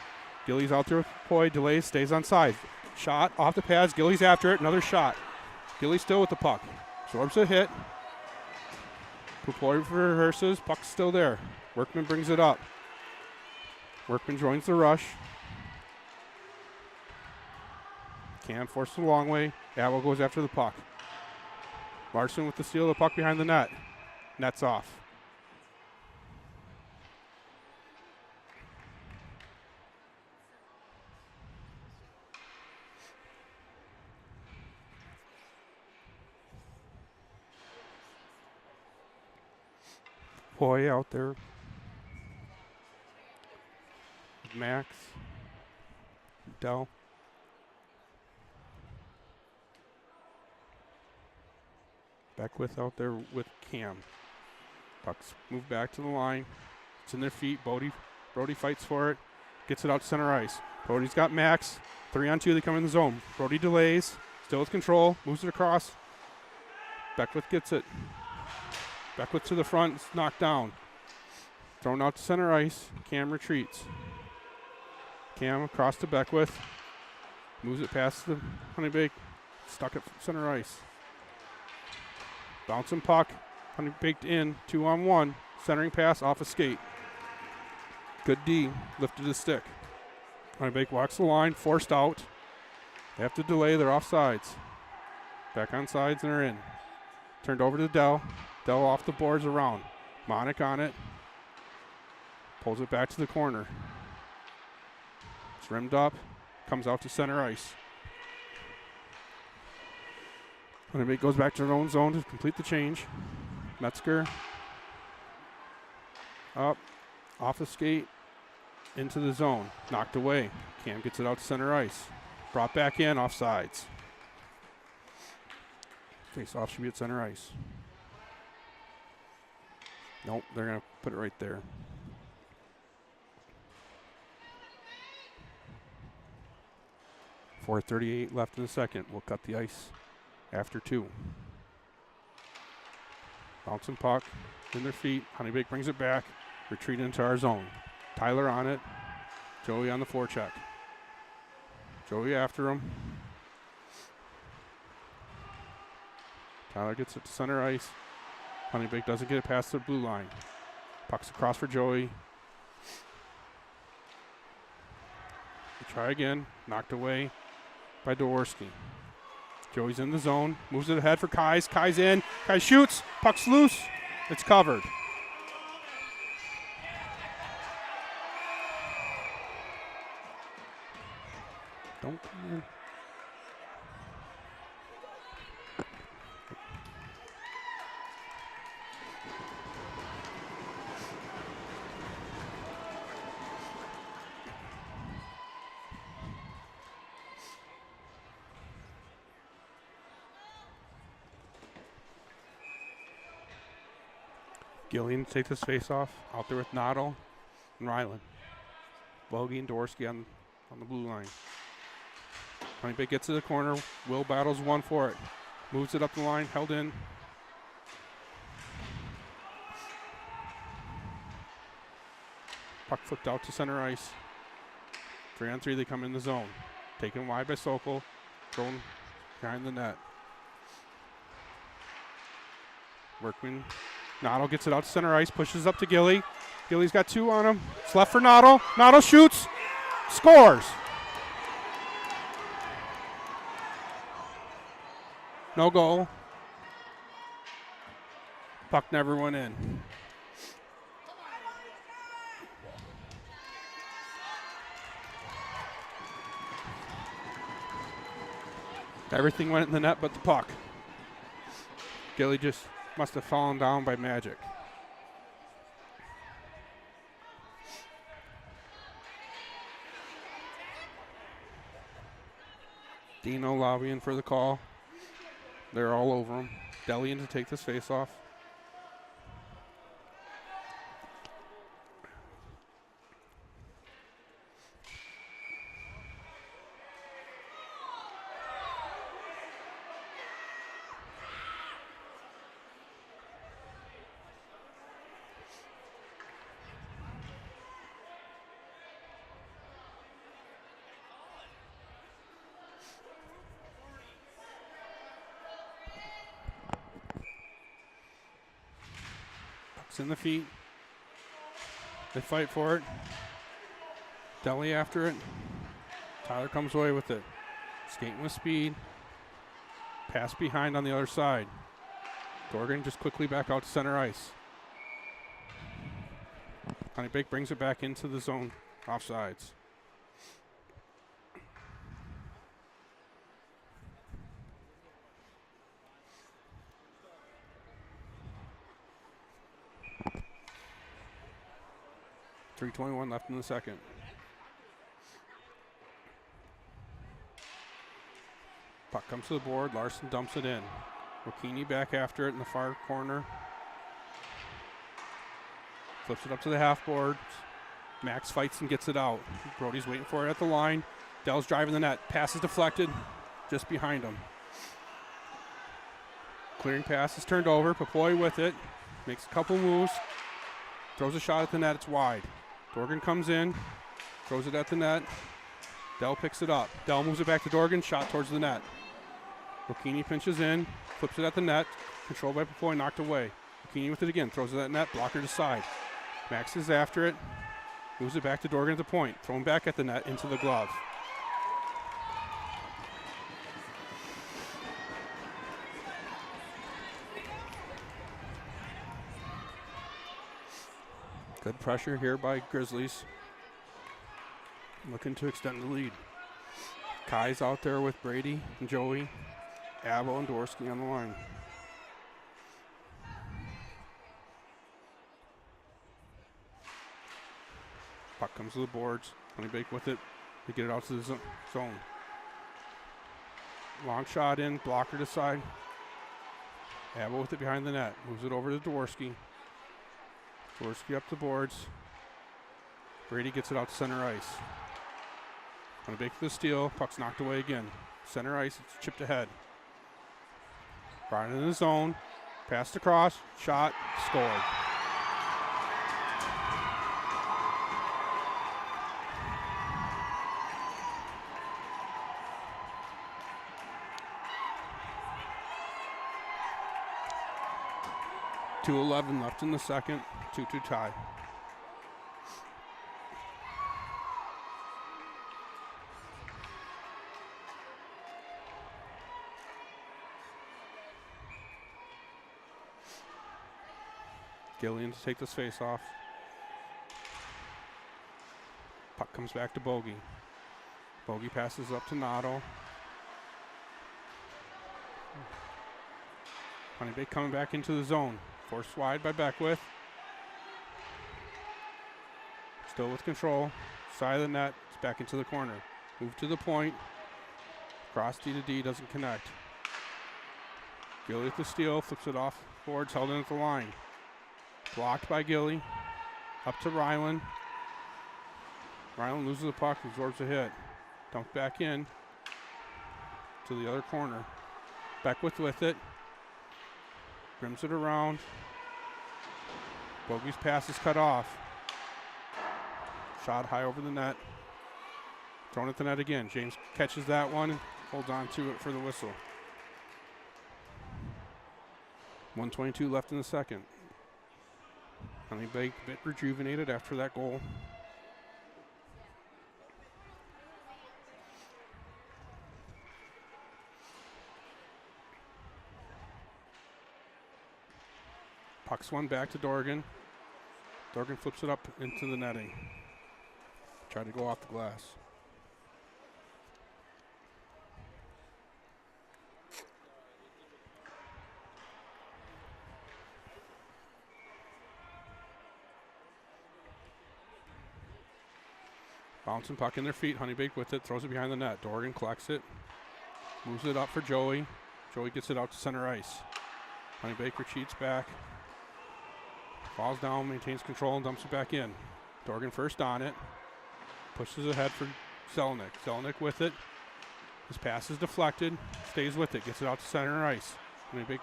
Gilly's out there with Poy, delays, stays on side. Shot off the pads, Gilly's after it, another shot. Gilly still with the puck. Absorbs a hit. Poy reverses, puck's still there. Workman brings it up. Workman joins the rush. Cam forced the long way. Abel goes after the puck. Larson with the steal of the puck behind the net. Net's off. Poy out there. Max. Dell. Beckwith out there with Cam. Pucks move back to the line. It's in their feet. Brody fights for it. Gets it out to center ice. Brody's got Max. 3-on-2. They come in the zone. Brody delays. Still with control. Moves it across. Beckwith gets it. Beckwith to the front. It's knocked down. Thrown out to center ice. Cam retreats. Cam across to Beckwith. Moves it past the Honeybaked. Stuck at center ice. Bouncing puck. Honeybaked in. 2-on-1. Centering pass off a skate. Good D. Lifted his stick. Honeybaked walks the line. Forced out. They have to delay. They're off sides. Back on sides and they're in. Turned over to Dell. Dell off the boards around. Monic on it. Pulls it back to the corner. It's rimmed up. Comes out to center ice. Honeybaked goes back to their own zone to complete the change. Metzger. Up. Off the skate. Into the zone. Knocked away. Cam gets it out to center ice. Brought back in. Off sides. Face off should be at center ice. Nope, they're going to put it right there. .438 left in the second. We'll cut the ice after 2. Bouncing puck in their feet. Honeybaked brings it back. Retreat into our zone. Tyler on it. Joey on the forecheck. Joey after him. Tyler gets it to center ice. Honeybaked doesn't get it past the blue line. Puck's across for Joey. They try again. Knocked away by Dworsky. Joey's in the zone. Moves it ahead for Kais. Kais in. Kais shoots. Puck's loose. It's covered. Don't come in. Gillian takes his face off out there with Noddle and Ryland. Bogie and Dworsky on the blue line. Honeybaked gets to the corner. Will battles one for it. Moves it up the line, held in. Puck flipped out to center ice. 3-on-3, they come in the zone. Taken wide by Sokol. Thrown behind the net. Workman. Noddle gets it out to center ice, pushes up to Gilly. Gilly's got 2 on him. It's left for Noddle. Noddle shoots. Scores. No goal. Puck never went in. Everything went in the net but the puck. Gilly just must have fallen down by magic. Dino lobbying for the call. They're all over him. Delian to take this face off. In the feet. They fight for it. Deli after it. Tyler comes away with it. Skating with speed. Pass behind on the other side. Dorgan just quickly back out to center ice. Honeybaked brings it back into the zone. Offsides. .321 left in the second. Puck comes to the board. Larson dumps it in. Rokini back after it in the far corner. Flips it up to the half board. Max fights and gets it out. Brody's waiting for it at the line. Dell's driving the net. Pass is deflected just behind him. Clearing pass is turned over. Papoy with it. Makes a couple moves. Throws a shot at the net. It's wide. Dorgan comes in, throws it at the net. Dell picks it up. Dell moves it back to Dorgan, shot towards the net. Rokini pinches in, flips it at the net, controlled by Papoy, knocked away. Rokini with it again, throws it at the net, blocker to side. Max is after it, moves it back to Dorgan at the point, thrown back at the net into the glove. Good pressure here by Grizzlies. Looking to extend the lead. Kai's out there with Brady and Joey. Abo and Dworsky on the line. Puck comes to the boards. Honeybaked with it. They get it out to the zone. Long shot in, blocker to side. Abo with it behind the net. Moves it over to Dworsky. Dworsky up the boards. Brady gets it out to center ice. Honeybaked for the steal. Puck's knocked away again. Center ice, it's chipped ahead. Right in the zone. Passed across. Shot. Scored. .2:11 left in the second. 2-2 tie. Gillian to take this face off. Puck comes back to Bogey. Bogey passes up to Nato. Honeybaked coming back into the zone. Forced wide by Beckwith. Still with control. Side of the net. It's back into the corner. Move to the point. Cross D to D. Doesn't connect. Gilly with the steal. Flips it off. Boards held in at the line. Blocked by Gilly. Up to Ryland. Ryland loses the puck. Absorbs a hit. Dumped back in. To the other corner. Beckwith with it. Rims it around. Bogey's pass is cut off. Shot high over the net. Thrown at the net again. James catches that one. Holds on to it for the whistle. 1:22 left in the second. Honeybaked a bit rejuvenated after that goal. Puck's one back to Dorgan. Dorgan flips it up into the netting. Tried to go off the glass. Bouncing puck in their feet. Honeybaked with it. Throws it behind the net. Dorgan collects it. Moves it up for Joey. Joey gets it out to center ice. Honeybaked retreats back. Falls down, maintains control, and dumps it back in. Dorgan first on it. Pushes ahead for Zelnick. Zelnick with it. His pass is deflected. Stays with it. Gets it out to center ice. Honeybaked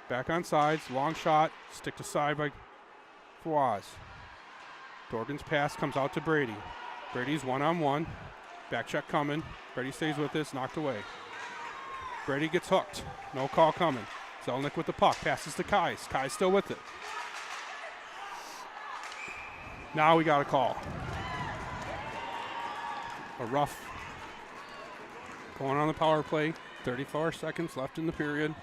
back on sides. Long shot. Stick to side by Fawaz. Dorgan's pass comes out to Brady. Brady's one-on-one. Back check coming. Brady stays with this. Knocked away. Brady gets hooked. No call coming. Zelnick with the puck. Passes to Kais. Kais still with it. Now we got a call. A rough going on the power play. 34 seconds left in the period.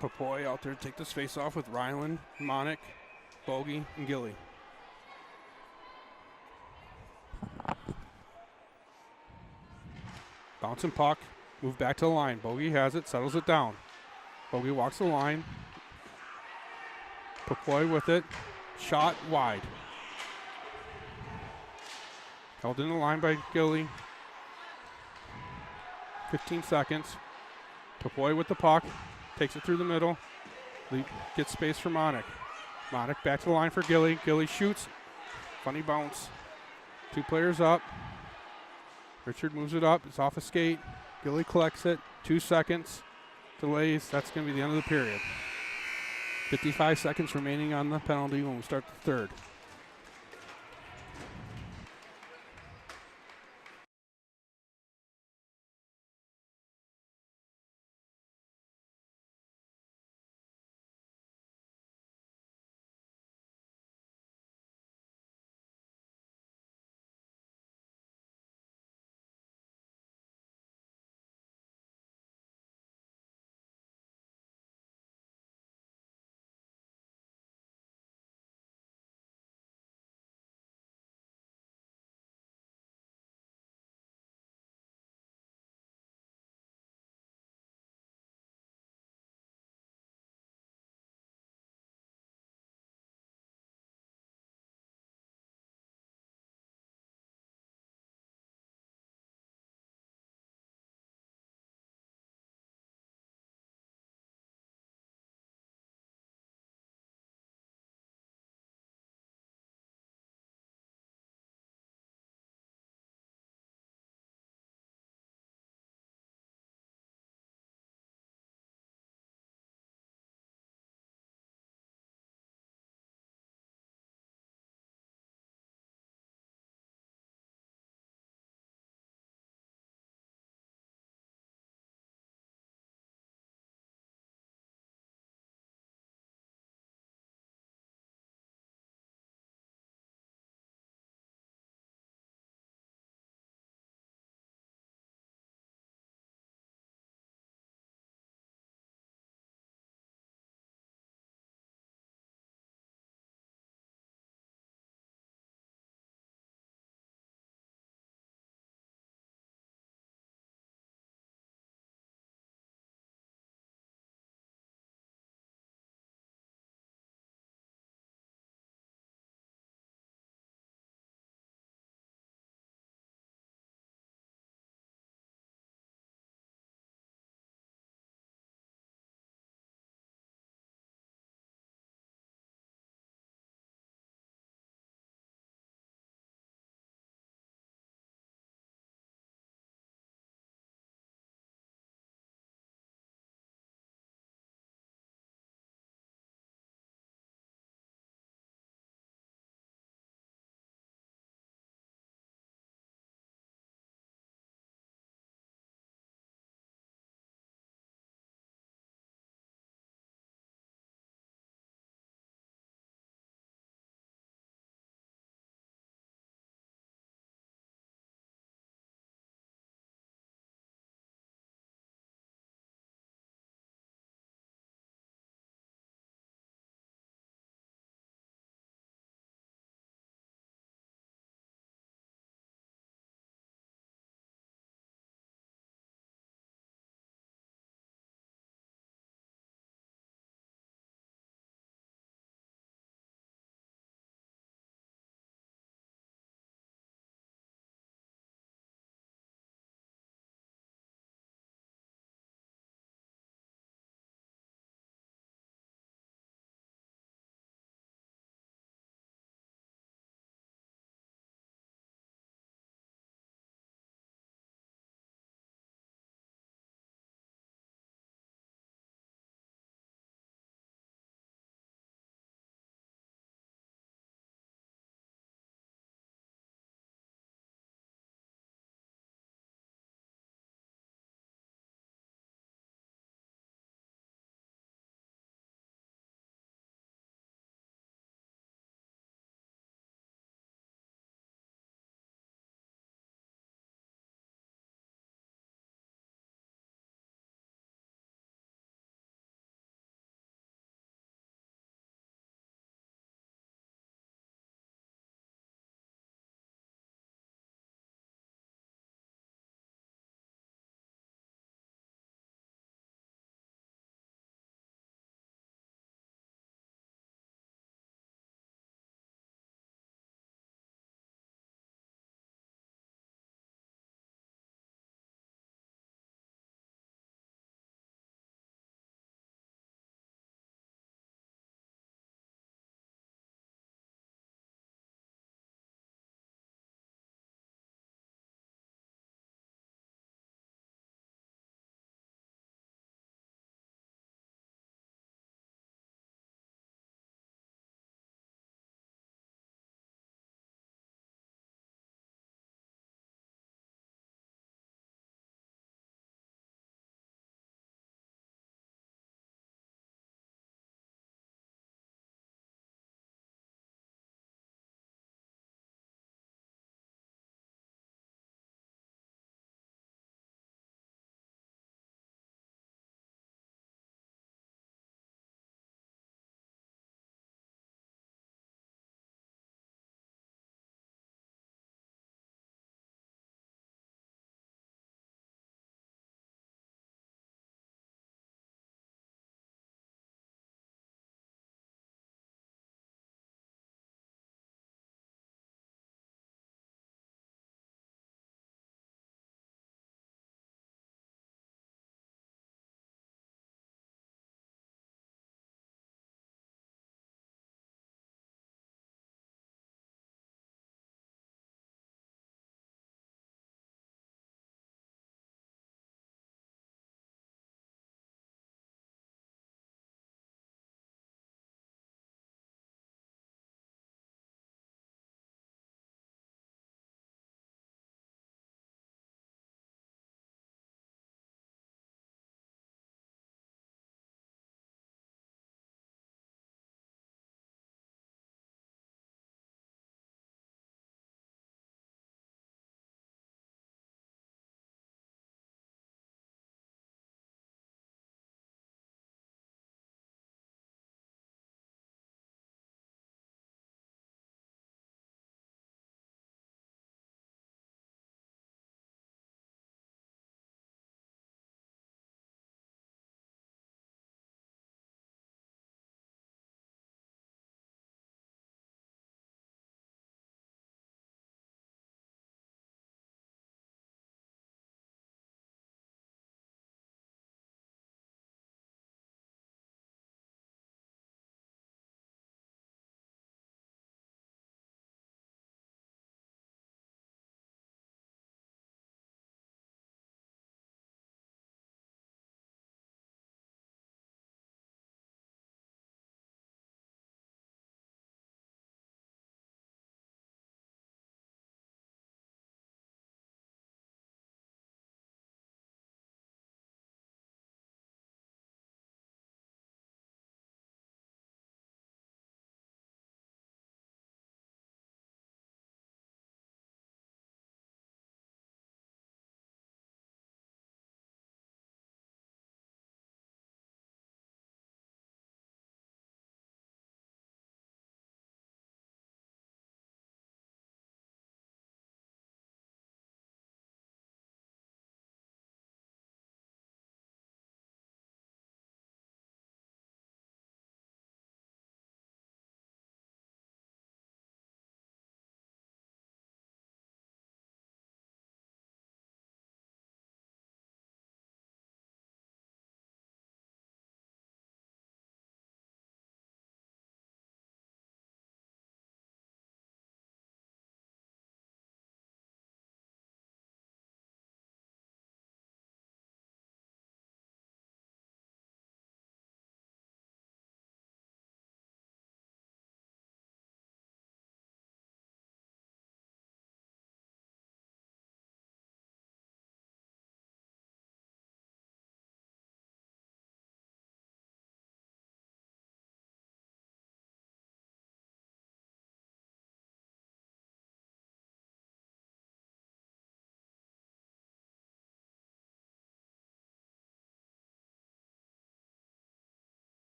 Papoy out there to take this face off with Ryland, Monick, Bogey, and Gilly. Bouncing puck, move back to the line. Bogey has it, settles it down. Bogey walks the line. Papoy with it, shot wide. Held in the line by Gilly. 15 seconds. Papoy with the puck. Takes it through the middle. Gets space for Monick. Monick back to the line for Gilly. Gilly shoots. Funny bounce. Two players up. Richard moves it up. It's off a skate. Gilly collects it. 2 seconds. Delays. That's going to be the end of the period. 55 seconds remaining on the penalty when we start the third.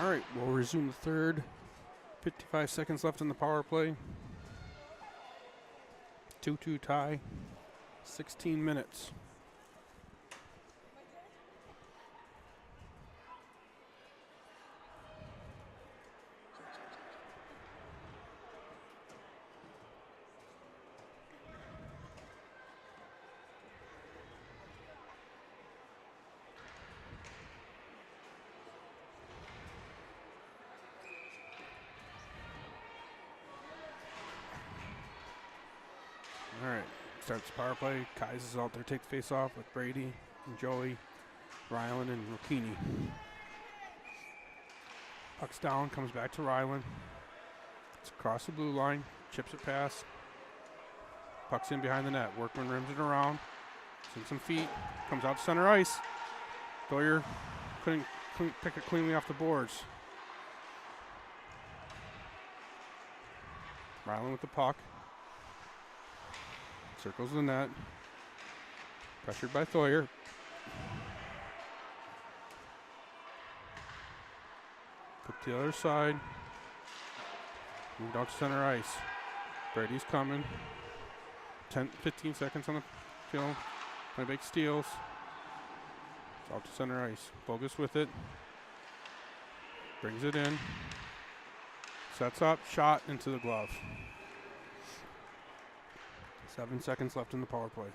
All right, we'll resume the third. 55 seconds left in the power play. 2-2 tie. 16 minutes. All right, starts the power play. Kais is out there, take the face off with Brady and Joey, Ryland and Rukini. Puck's down, comes back to Ryland. It's across the blue line, chips it past. Puck's in behind the net. Workman rims it around. It's in some feet, comes out to center ice. Doyer couldn't pick it cleanly off the boards. Ryland with the puck. Circles the net. Pressured by Thoyer. Put the other side. Moved out to center ice. Brady's coming. 15 seconds on the field. Honeybaked steals. It's out to center ice. Bogus with it. Brings it in. Sets up. Shot into the glove. 7 seconds left in the power play.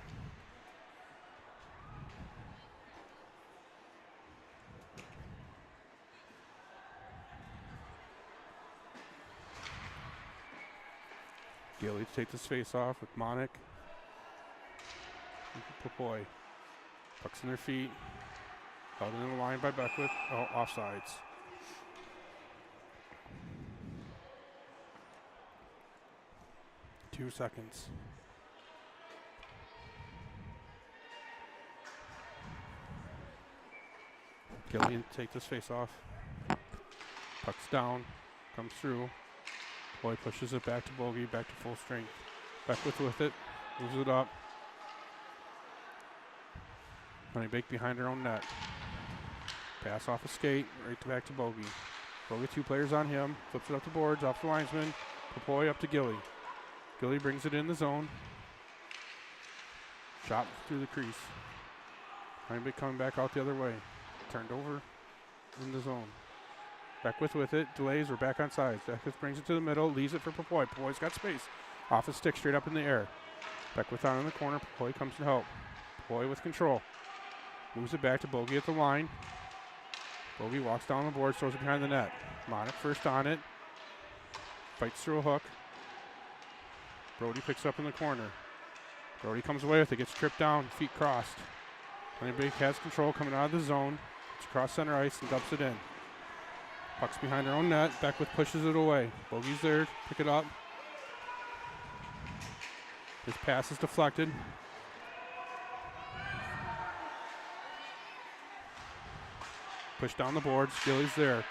Gilly to take this face off with Monic. Popoy. Pucks in their feet. Held in the line by Beckwith. Oh, offsides. Two seconds. Gillian take this face off. Puck's down, comes through. Boy pushes it back to Bogey, back to full strength. Beckwith with it, moves it up. Honeybaked behind her own net. Pass off a skate, right back to Bogey. Bogey, 2 players on him, flips it up the boards, off the linesman. Popoy up to Gilly. Gilly brings it in the zone. Shot through the crease. Honeybaked coming back out the other way. Turned over in the zone. Beckwith with it, delays, we're back on sides. Beckwith brings it to the middle, leaves it for Popoy. Popoy's got space. Off his stick, straight up in the air. Beckwith on in the corner, Popoy comes to help. Popoy with control. Moves it back to Bogey at the line. Bogey walks down the board, throws it behind the net. Monic first on it. Fights through a hook. Brody picks up in the corner. Brody comes away with it, gets tripped down, feet crossed. Honeybaked has control coming out of the zone. It's across center ice and dumps it in. Puck's behind her own net. Beckwith pushes it away. Bogey's there, pick it up. His pass is deflected. Push down the boards. Gilly's there.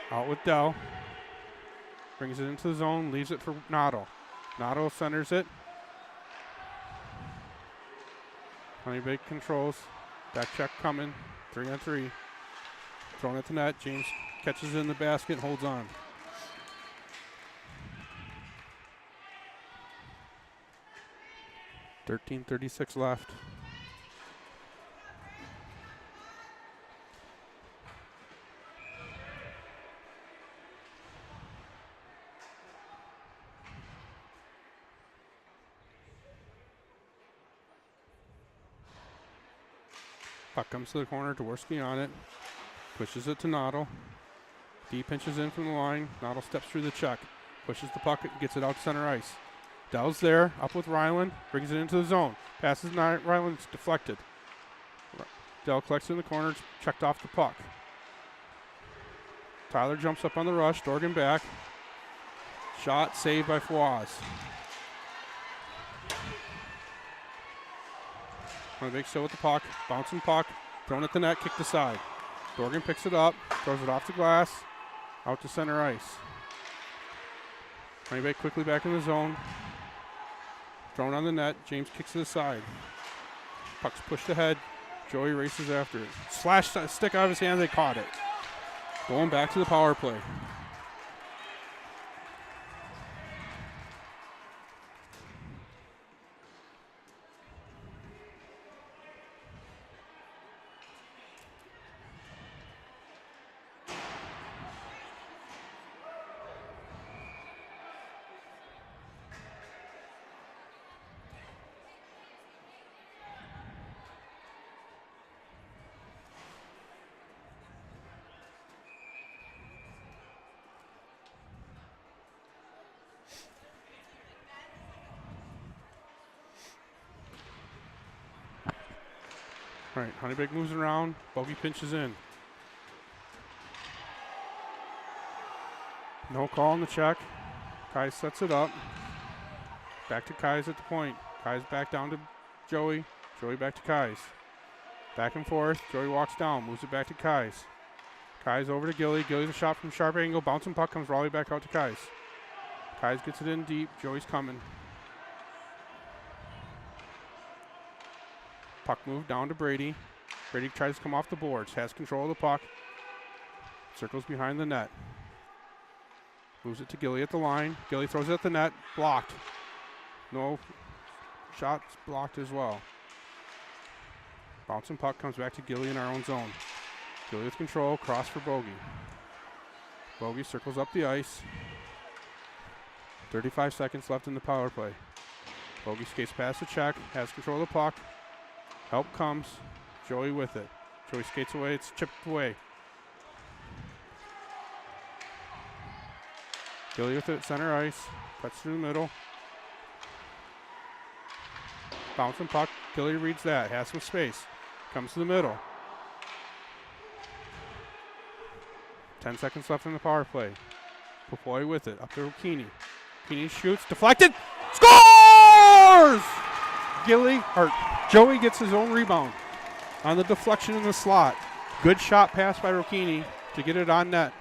Out with Dell. Brings it into the zone, leaves it for Noddle. Noddle centers it. Honeybaked controls. Back check coming. 3-on-3. Thrown at the net. James catches it in the basket, holds on. .36 left. Puck comes to the corner, Dworsky on it. Pushes it to Noddle. D pinches in from the line. Noddle steps through the check. Pushes the puck, gets it out to center ice. Dell's there, up with Ryland. Brings it into the zone. Passes Ryland, it's deflected. Dell collects it in the corner, checked off the puck. Tyler jumps up on the rush, Dorgan back. Shot, saved by Fawaz. Honeybaked still with the puck, bouncing puck, thrown at the net, kicked aside. Dorgan picks it up, throws it off the glass, out to center ice. Honeybaked quickly back in the zone. Thrown on the net, James kicks it aside. Puck's pushed ahead, Joey races after it. Slashed a stick out of his hand, they caught it. Going back to the power play. All right, Honeybaked moves around. Bogey pinches in. No call on the check. Kai sets it up. Back to Kai's at the point. Kai's back down to Joey. Joey back to Kai's. Back and forth. Joey walks down, moves it back to Kai's. Kai's over to Gilly. Gilly's a shot from sharp angle. Bouncing puck comes all the way back out to Kai's. Kai's gets it in deep. Joey's coming. Puck moved down to Brady. Brady tries to come off the boards. Has control of the puck. Circles behind the net. Moves it to Gilly at the line. Gilly throws it at the net. Blocked. No shots blocked as well. Bouncing puck comes back to Gilly in our own zone. Gilly with control. Cross for Bogey. Bogey circles up the ice. 35 seconds left in the power play. Bogey skates past the check. Has control of the puck. Help comes. Joey with it. Joey skates away. It's chipped away. Gilly with it. Center ice. Cuts through the middle. Bouncing puck. Gilly reads that. Has some space. Comes to the middle. 10 seconds left in the power play. Popoy with it. Up to Rukini. Rukini shoots. Deflected. Scores! Joey gets his own rebound on the deflection in the slot. Good shot pass by Rukini to get it on net.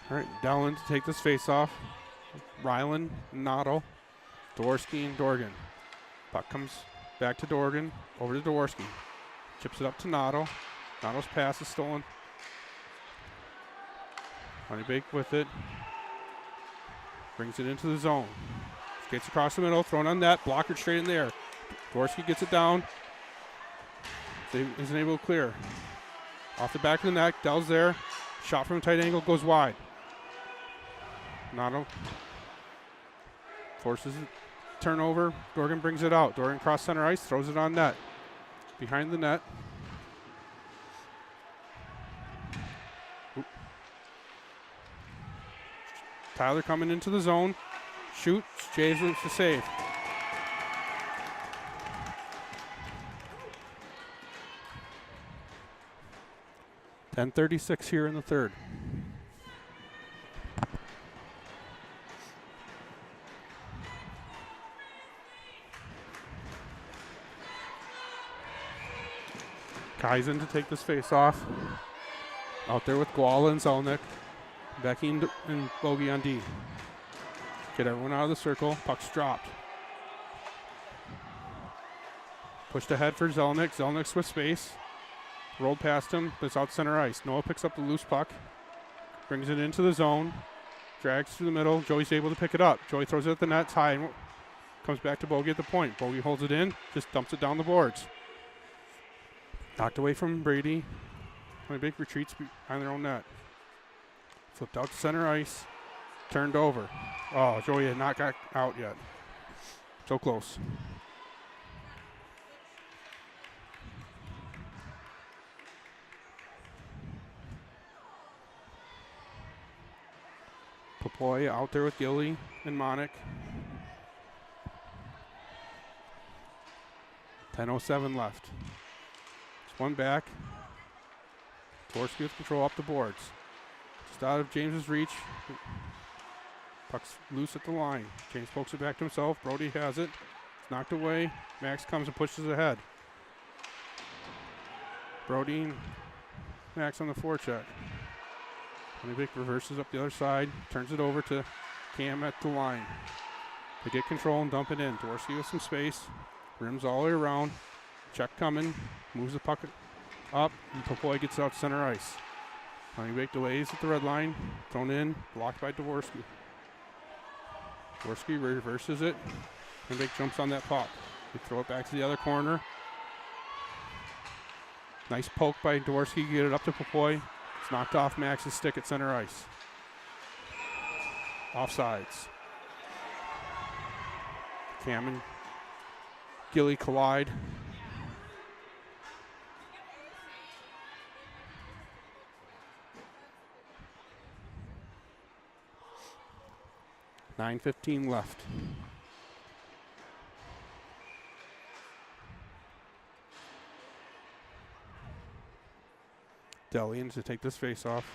All right, Dellin to take this face off. Ryland, Noddle, Dworsky, and Dorgan. Puck comes back to Dorgan, over to Dworsky. Chips it up to Noddle. Noddle's pass is stolen. Honeybaked with it. Brings it into the zone. Skates across the middle, thrown on net, blocker straight in there. Dworsky gets it down. Isn't able to clear. Off the back of the net, Dell's there. Shot from a tight angle, goes wide. Noddle forces it. Turnover. Dorgan brings it out. Dorgan cross center ice, throws it on net. Behind the net. Oop. Tyler coming into the zone. Shoots. Jays looks to save. .36 here in the third. Kaizen to take this face off. Out there with Guala and Zelnick. Becky and Bogey on D. Get everyone out of the circle. Puck's dropped. Pushed ahead for Zelnick. Zelnick's with space. Rolled past him, but it's out center ice. Noah picks up the loose puck. Brings it into the zone. Drags through the middle. Joey's able to pick it up. Joey throws it at the net. It's high. Comes back to Bogey at the point. Bogey holds it in. Just dumps it down the boards. Knocked away from Brady. Honeybaked retreats behind their own net. Flipped out to center ice. Turned over. Oh, Joey had not got out yet. So close. Popoy out there with Gilly and Monic. 10:07 left. One back. Dworsky with control up the boards. Just out of James's reach. Puck's loose at the line. James pokes it back to himself. Brody has it. It's knocked away. Max comes and pushes ahead. Brody and Max on the forecheck. Honeybaked reverses up the other side, turns it over to Cam at the line. They get control and dump it in. Dworsky with some space, rims all the way around. Check coming, moves the puck up, and Popoy gets out center ice. Honeybaked delays at the red line, thrown in, blocked by Dworsky. Dworsky reverses it. Honeybaked jumps on that puck. They throw it back to the other corner. Nice poke by Dworsky to get it up to Popoy. It's knocked off Max's stick at center ice. Offsides. Cam and Gilly collide. .9:15 left. Delian to take this face off.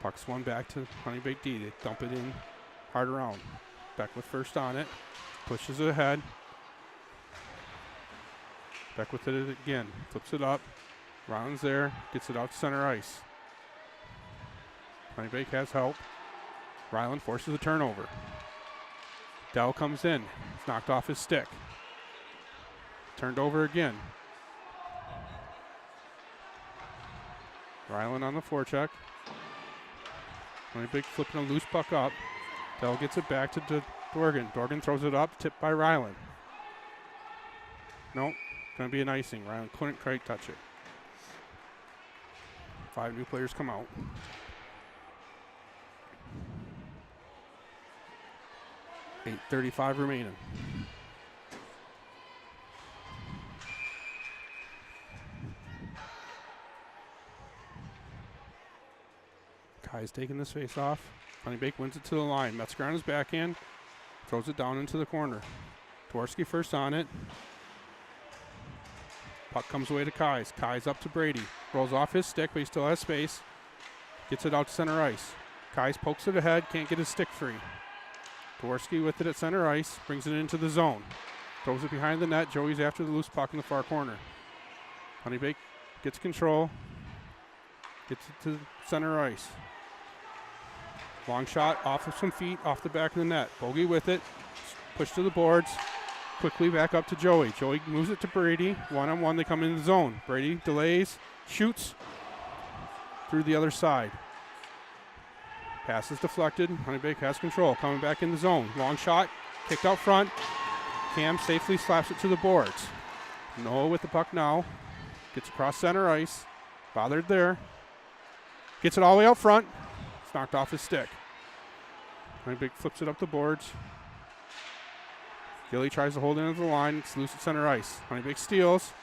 Puck's one back to Honeybaked D. They dump it in hard around. Beckwith first on it. Pushes it ahead. Beckwith it again. Flips it up. Rounds there. Gets it out to center ice. Honeybaked has help. Ryland forces a turnover. Dell comes in. It's knocked off his stick. Turned over again. Ryland on the forecheck. Honeybaked flipping a loose puck up. Dell gets it back to Dorgan. Dorgan throws it up, tipped by Ryland. Nope, going to be an icing. Ryland couldn't quite touch it. 5 new players come out. .8:35 remaining. Kai's taking this face off. Honeybaked wins it to the line. Metzger on his backhand. Throws it down into the corner. Dworsky first on it. Puck comes away to Kai's. Kai's up to Brady. Rolls off his stick, but he still has space. Gets it out to center ice. Kai's pokes it ahead. Can't get his stick free. Dworsky with it at center ice. Brings it into the zone. Throws it behind the net. Joey's after the loose puck in the far corner. Honeybaked gets control. Gets it to center ice. Long shot off of some feet, off the back of the net. Bogey with it. Push to the boards. Quickly back up to Joey. Joey moves it to Brady. One-on-one, they come in the zone. Brady delays, shoots through the other side. Pass is deflected. Honeybaked has control. Coming back in the zone. Long shot, kicked out front. Cam safely slaps it to the boards. Noah with the puck now. Gets across center ice. Bothered there. Gets it all the way out front. It's knocked off his stick. Honeybaked flips it up the boards. Gilly tries to hold it into the line. It's loose at center ice. Honeybaked steals.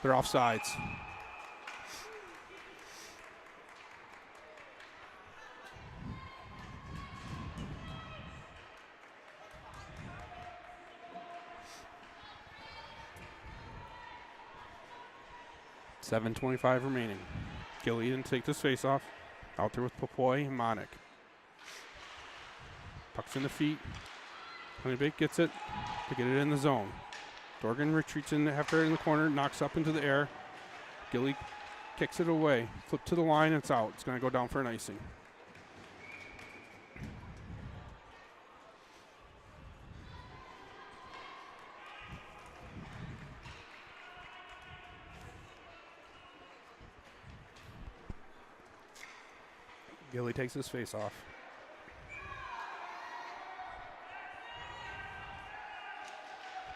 They're offsides. .7:25 remaining. Gilly didn't take this face off. Out there with Popoy and Monic. Puck's in the feet. Honeybaked gets it to get it in the zone. Dorgan retreats in after it in the corner, knocks up into the air. Gilly kicks it away. Flip to the line, it's out. It's going to go down for an icing. Gilly takes his face off.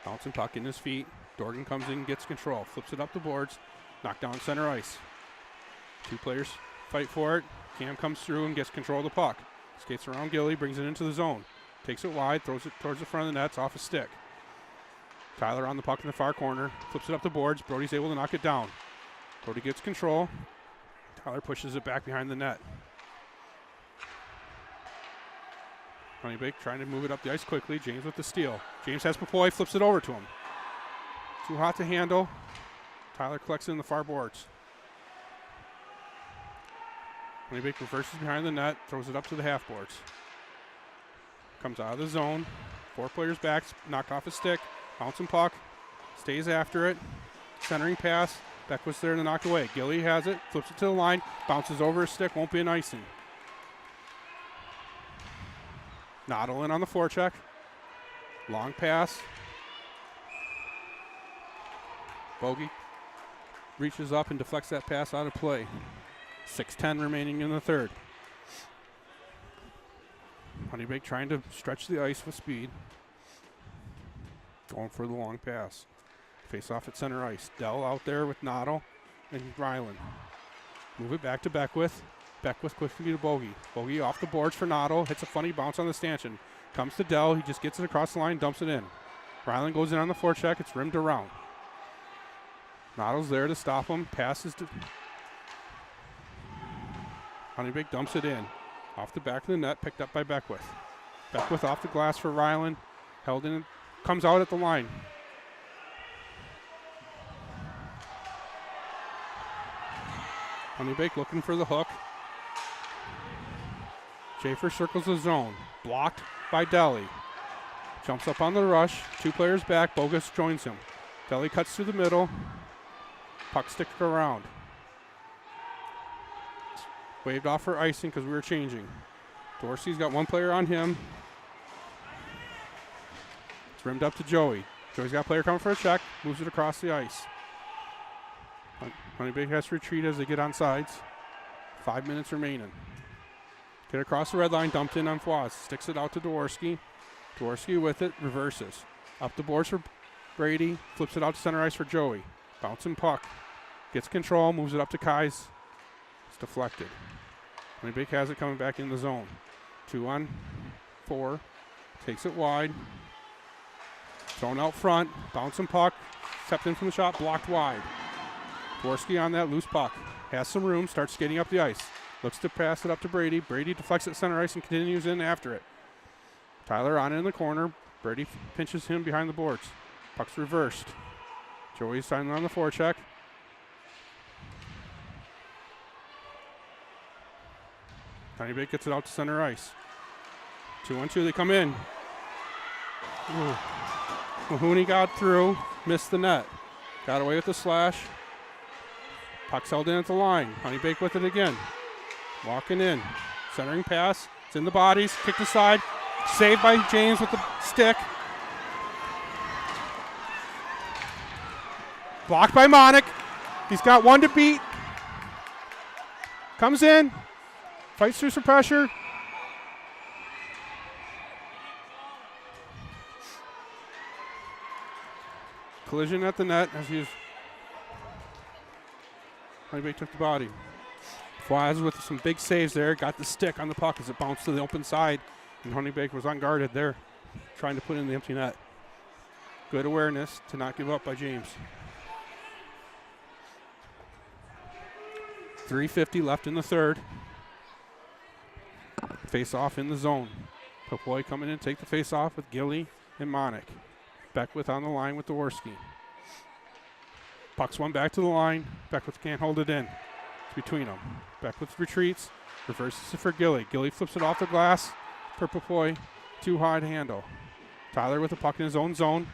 Bouncing puck in his feet. Dorgan comes in, gets control. Flips it up the boards. Knocked down center ice. 2 players fight for it. Cam comes through and gets control of the puck. Skates around Gilly, brings it into the zone. Takes it wide, throws it towards the front of the net. It's off his stick. Tyler on the puck in the far corner. Flips it up the boards. Brody's able to knock it down. Brody gets control. Tyler pushes it back behind the net. Honeybaked trying to move it up the ice quickly. James with the steal. James has Popoy, flips it over to him. Too hot to handle. Tyler collects it in the far boards. Honeybaked reverses behind the net, throws it up to the half boards. Comes out of the zone. 4 players back, knocked off his stick. Bouncing puck. Stays after it. Centering pass. Beckwith's there to knock away. Gilly has it, flips it to the line, bounces over his stick, won't be an icing. Noddle in on the forecheck. Long pass. Bogey reaches up and deflects that pass out of play. 6:10 remaining in the third. Honeybaked trying to stretch the ice with speed. Going for the long pass. Face off at center ice. Dell out there with Noddle and Ryland. Move it back to Beckwith. Beckwith quickly to Bogey. Bogey off the boards for Noddle. Hits a funny bounce on the stanchion. Comes to Dell. He just gets it across the line, dumps it in. Ryland goes in on the forecheck. It's rimmed around. Noddle's there to stop him. Passes to Honeybaked, dumps it in. Off the back of the net, picked up by Beckwith. Beckwith off the glass for Ryland. Held in, comes out at the line. Honeybaked looking for the hook. Schaefer circles the zone. Blocked by Deli. Jumps up on the rush. 2 players back. Bogus joins him. Deli cuts through the middle. Puck sticked around. Waved off for icing because we were changing. Dorsey's got 1 player on him. It's rimmed up to Joey. Joey's got a player coming for a check. Moves it across the ice. Honeybaked has to retreat as they get on sides. 5 minutes remaining. Get across the red line, dumped in on Fawaz. Sticks it out to Dworsky. Dworsky with it, reverses. Up the boards for Brady. Flips it out to center ice for Joey. Bouncing puck. Gets control, moves it up to Kais. It's deflected. Honeybaked has it coming back in the zone. 2 on 4. Takes it wide. Thrown out front. Bouncing puck. Stepped in from the shot, blocked wide. Dworsky on that loose puck. Has some room, starts skating up the ice. Looks to pass it up to Brady. Brady deflects at center ice and continues in after it. Tyler on it in the corner. Brady pinches him behind the boards. Puck's reversed. Joey's signing on the forecheck. Honeybaked gets it out to center ice. 2-on-2, they come in. Ooh. Mahoney got through, missed the net. Got away with the slash. Puck's held in at the line. Honeybaked with it again. Walking in. Centering pass. It's in the bodies. Kicked aside. Saved by James with the stick. Blocked by Monick. He's got 1 to beat. Comes in. Fights through some pressure. Collision at the net as Honeybaked took the body. Flies with some big saves there. Got the stick on the puck as it bounced to the open side. And Honeybaked was unguarded there, trying to put in the empty net. Good awareness to not give up by James. 3:50 left in the third. Face off in the zone. Popoy coming in, take the face off with Gilly and Monick. Beckwith on the line with Dworsky. Puck's one back to the line. Beckwith can't hold it in. It's between them. Beckwith retreats, reverses it for Gilly. Gilly flips it off the glass for Popoy. Too high to handle. Tyler with the puck in his own zone.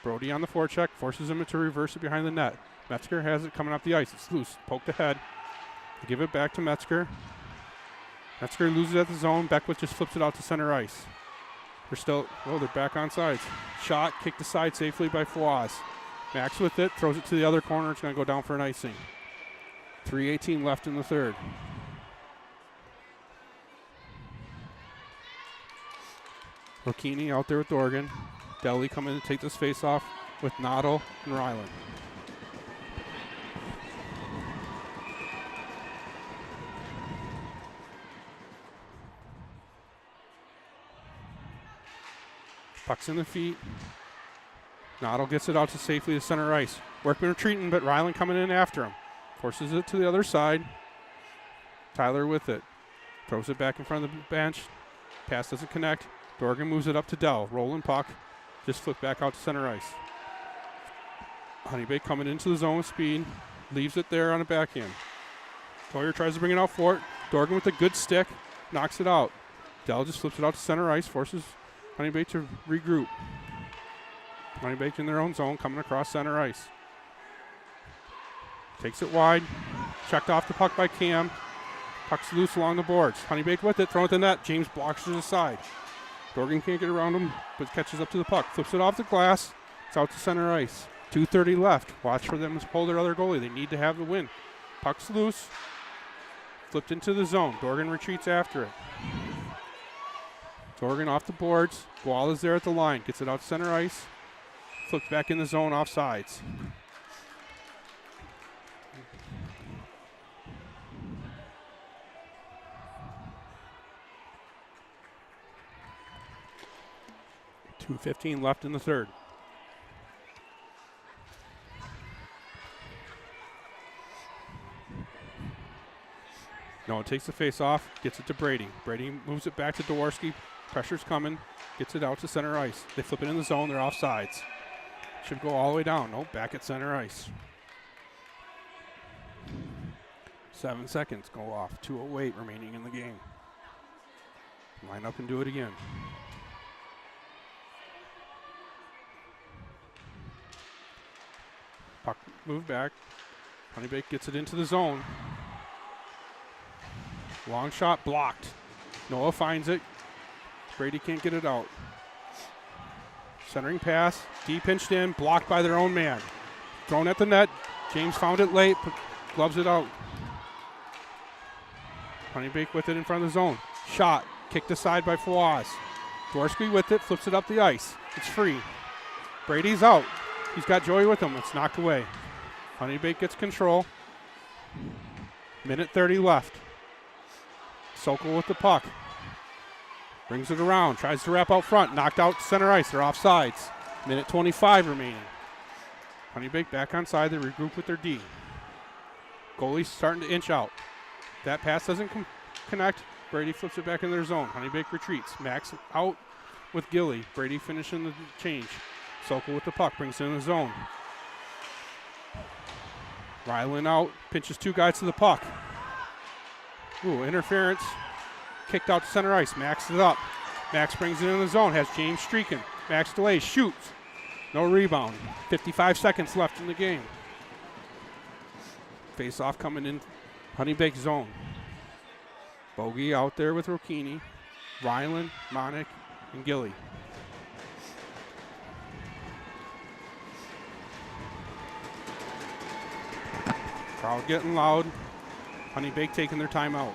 Brody on the forecheck, forces him to reverse it behind the net. Metzger has it coming up the ice. It's loose, poked ahead. They give it back to Metzger. Metzger loses at the zone. Beckwith just flips it out to center ice. They're back on sides. Shot, kicked aside safely by Fawaz. Max with it, throws it to the other corner. It's going to go down for an icing. 3:18 left in the third. Rocchini out there with Dorgan. Deli coming to take this face off with Noddle and Ryland. Puck's in the feet. Noddle gets it out to safely to center ice. Workman retreating, but Ryland coming in after him. Forces it to the other side. Tyler with it. Throws it back in front of the bench. Pass doesn't connect. Dorgan moves it up to Dell. Rolling puck. Just flipped back out to center ice. Honeybaked coming into the zone with speed. Leaves it there on the backhand. Toyer tries to bring it out for it. Dorgan with a good stick. Knocks it out. Dell just flips it out to center ice. Forces Honeybaked to regroup. Honeybaked in their own zone coming across center ice. Takes it wide. Checked off the puck by Cam. Puck's loose along the boards. Honeybaked with it, throwing it to the net. James blocks to the side. Dorgan can't get around him, but catches up to the puck. Flips it off the glass. It's out to center ice. 2:30 left. Watch for them to pull their other goalie. They need to have the win. Puck's loose. Flipped into the zone. Dorgan retreats after it. Dorgan off the boards. Ball is there at the line. Gets it out to center ice. Flipped back in the zone off sides. .2:15 left in the third. No, it takes the face off, gets it to Brady. Brady moves it back to Dworski. Pressure's coming, gets it out to center ice. They flip it in the zone, they're off sides. Should go all the way down. Nope, back at center ice. 7 seconds go off. 2:08 remaining in the game. Line up and do it again. Puck moved back. Honeybaked gets it into the zone. Long shot blocked. Noah finds it. Brady can't get it out. Centering pass. D pinched in. Blocked by their own man. Thrown at the net. James found it late. Gloves it out. Honeybaked with it in front of the zone. Shot. Kicked aside by Fawaz. Dworski with it. Flips it up the ice. It's free. Brady's out. He's got Joey with him. It's knocked away. Honeybaked gets control. Minute 30 left. Sokol with the puck. Brings it around. Tries to wrap out front. Knocked out center ice. They're off sides. Minute 25 remaining. Honeybaked back on side. They regroup with their D. Goalie's starting to inch out. That pass doesn't connect. Brady flips it back in their zone. Honeybaked retreats. Max out with Gilly. Brady finishing the change. Sokol with the puck. Brings it in the zone. Ryland out. Pinches two guys to the puck. Ooh, interference. Kicked out to center ice. Max is up. Max brings it in the zone. Has James streaking. Max delays. Shoots. No rebound. 55 seconds left in the game. Face off coming in Honeybaked zone. Bogey out there with Rocchini. Ryland, Monick, and Gilly. Crowd getting loud. Honeybaked taking their time out.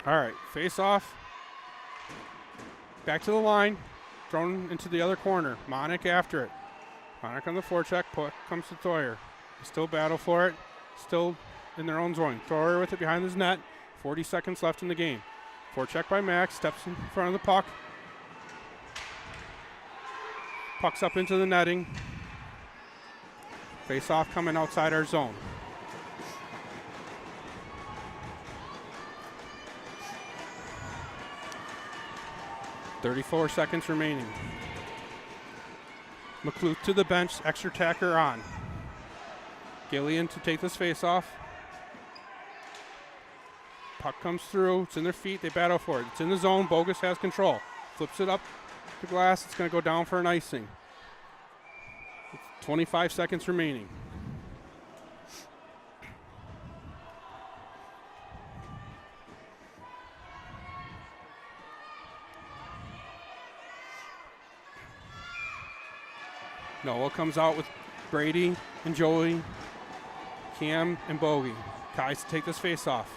All right, face off. Back to the line. Thrown into the other corner. Monick after it. Monick on the forecheck. Puck comes to Thoyer. They still battle for it. Still in their own zone. Thoyer with it behind his net. 40 seconds left in the game. Forecheck by Max. Steps in front of the puck. Puck's up into the netting. Face off coming outside our zone. .34 seconds remaining. McCluth to the bench, extra tacker on. Gillian to take this face off. Puck comes through, it's in their feet, they battle for it. It's in the zone, Bogus has control. flips it up the glass. It's going to go down for an icing. 25 seconds remaining. Noah comes out with Brady and Joey, Cam and Bogey. Kai's to take this face off.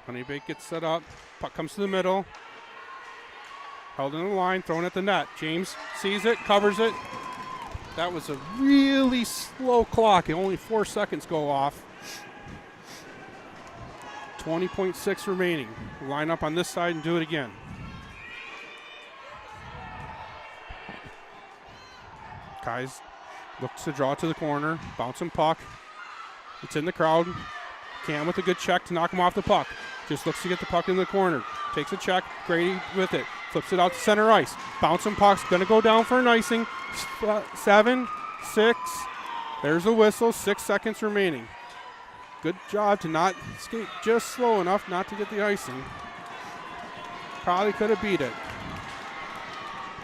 Honeybaked gets set up. Puck comes to the middle. Held in the line, thrown at the net. James sees it, covers it. That was a really slow clock. Only 4 seconds go off. 20.6 remaining. Line up on this side and do it again. Kai's looks to draw to the corner. Bouncing puck. It's in the crowd. Cam with a good check to knock him off the puck. Just looks to get the puck in the corner. Takes a check. Grady with it. Flips it out to center ice. Bouncing puck's going to go down for an icing. 7, 6. There's a whistle. 6 seconds remaining. Good job to not skate just slow enough not to get the icing. Probably could have beat it.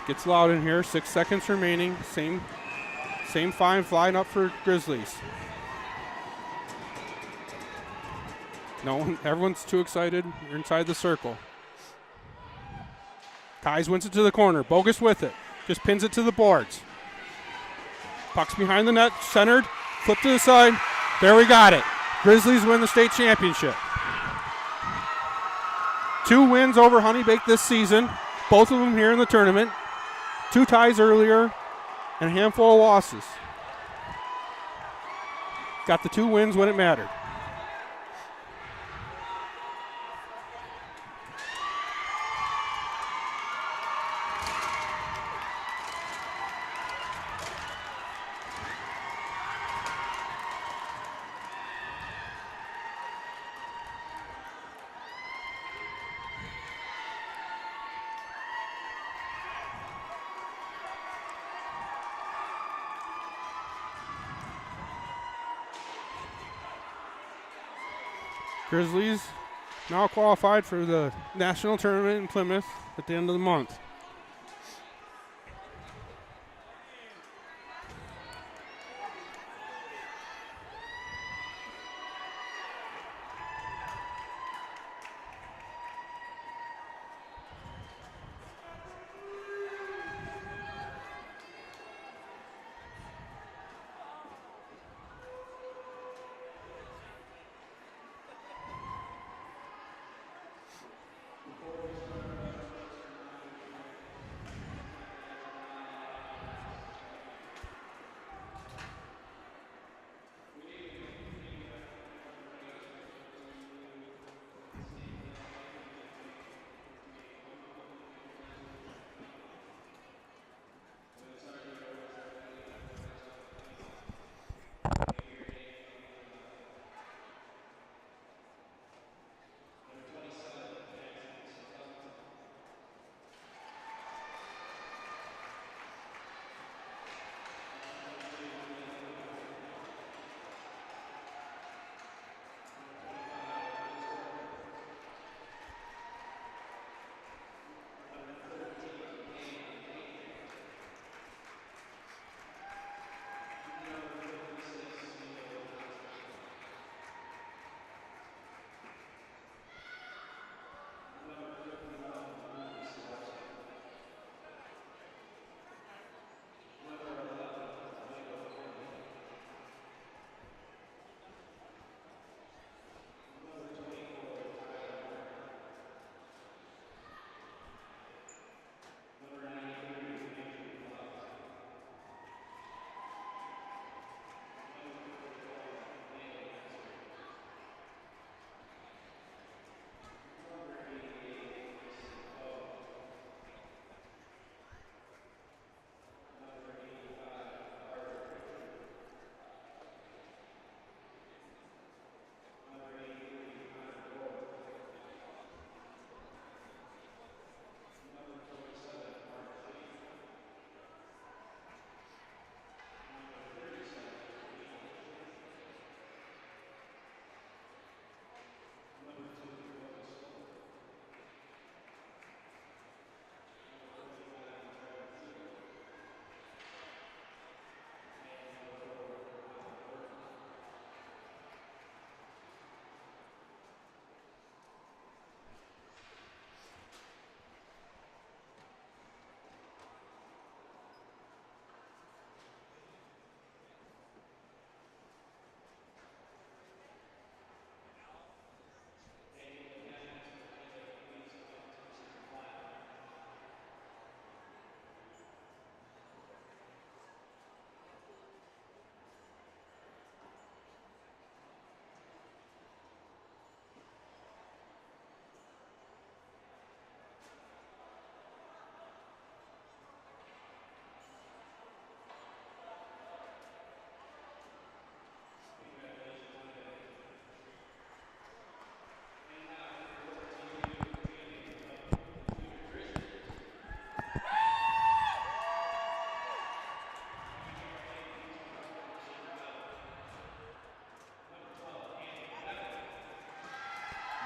Gets loud in here. 6 seconds remaining. Same five line up for Grizzlies. No, everyone's too excited. You're inside the circle. Kais wins it to the corner. Bogus with it. Just pins it to the boards. Puck's behind the net. Centered. Flip to the side. There we got it. Grizzlies win the state championship. 2 wins over Honeybaked this season. Both of them here in the tournament. 2 ties earlier and a handful of losses. Got the 2 wins when it mattered. Grizzlies now qualified for the national tournament in Plymouth at the end of the month.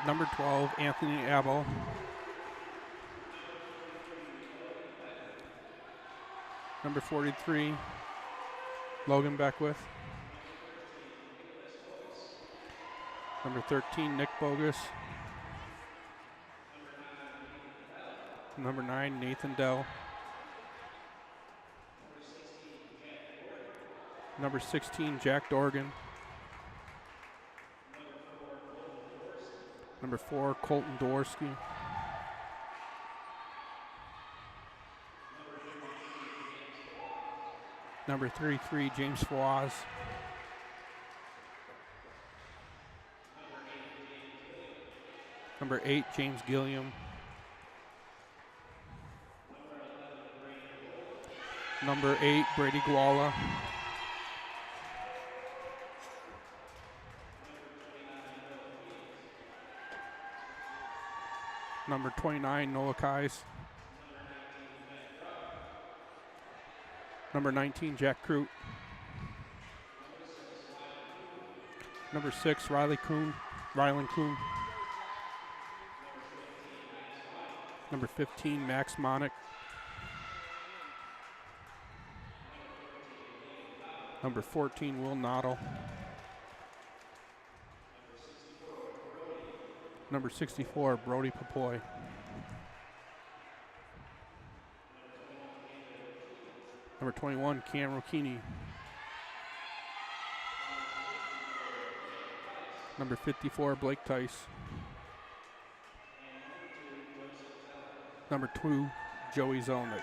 Number 12, Anthony Abel. Number 43, Logan Beckwith. Number 13, Nick Bogus. Number 9, Nathan Dell. Number 16, Jack Dorgan. Number 4, Colton Dorsky. Number 33, James Fawaz. Number 8, James Gilliam. Number 8, Brady Guala. Number 29, Noah Kais. Number 19, Jack Crute. Number 6, Rylan Kuhn. Number 15, Max Monick. Number 14, Will Noddle. Number 64, Brody Papoy. Number 21, Cam Rocchini. Number 54, Blake Tice. Number 2, Joey Zelnick.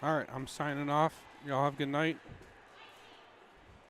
All right, I'm signing off. Y'all have a good night.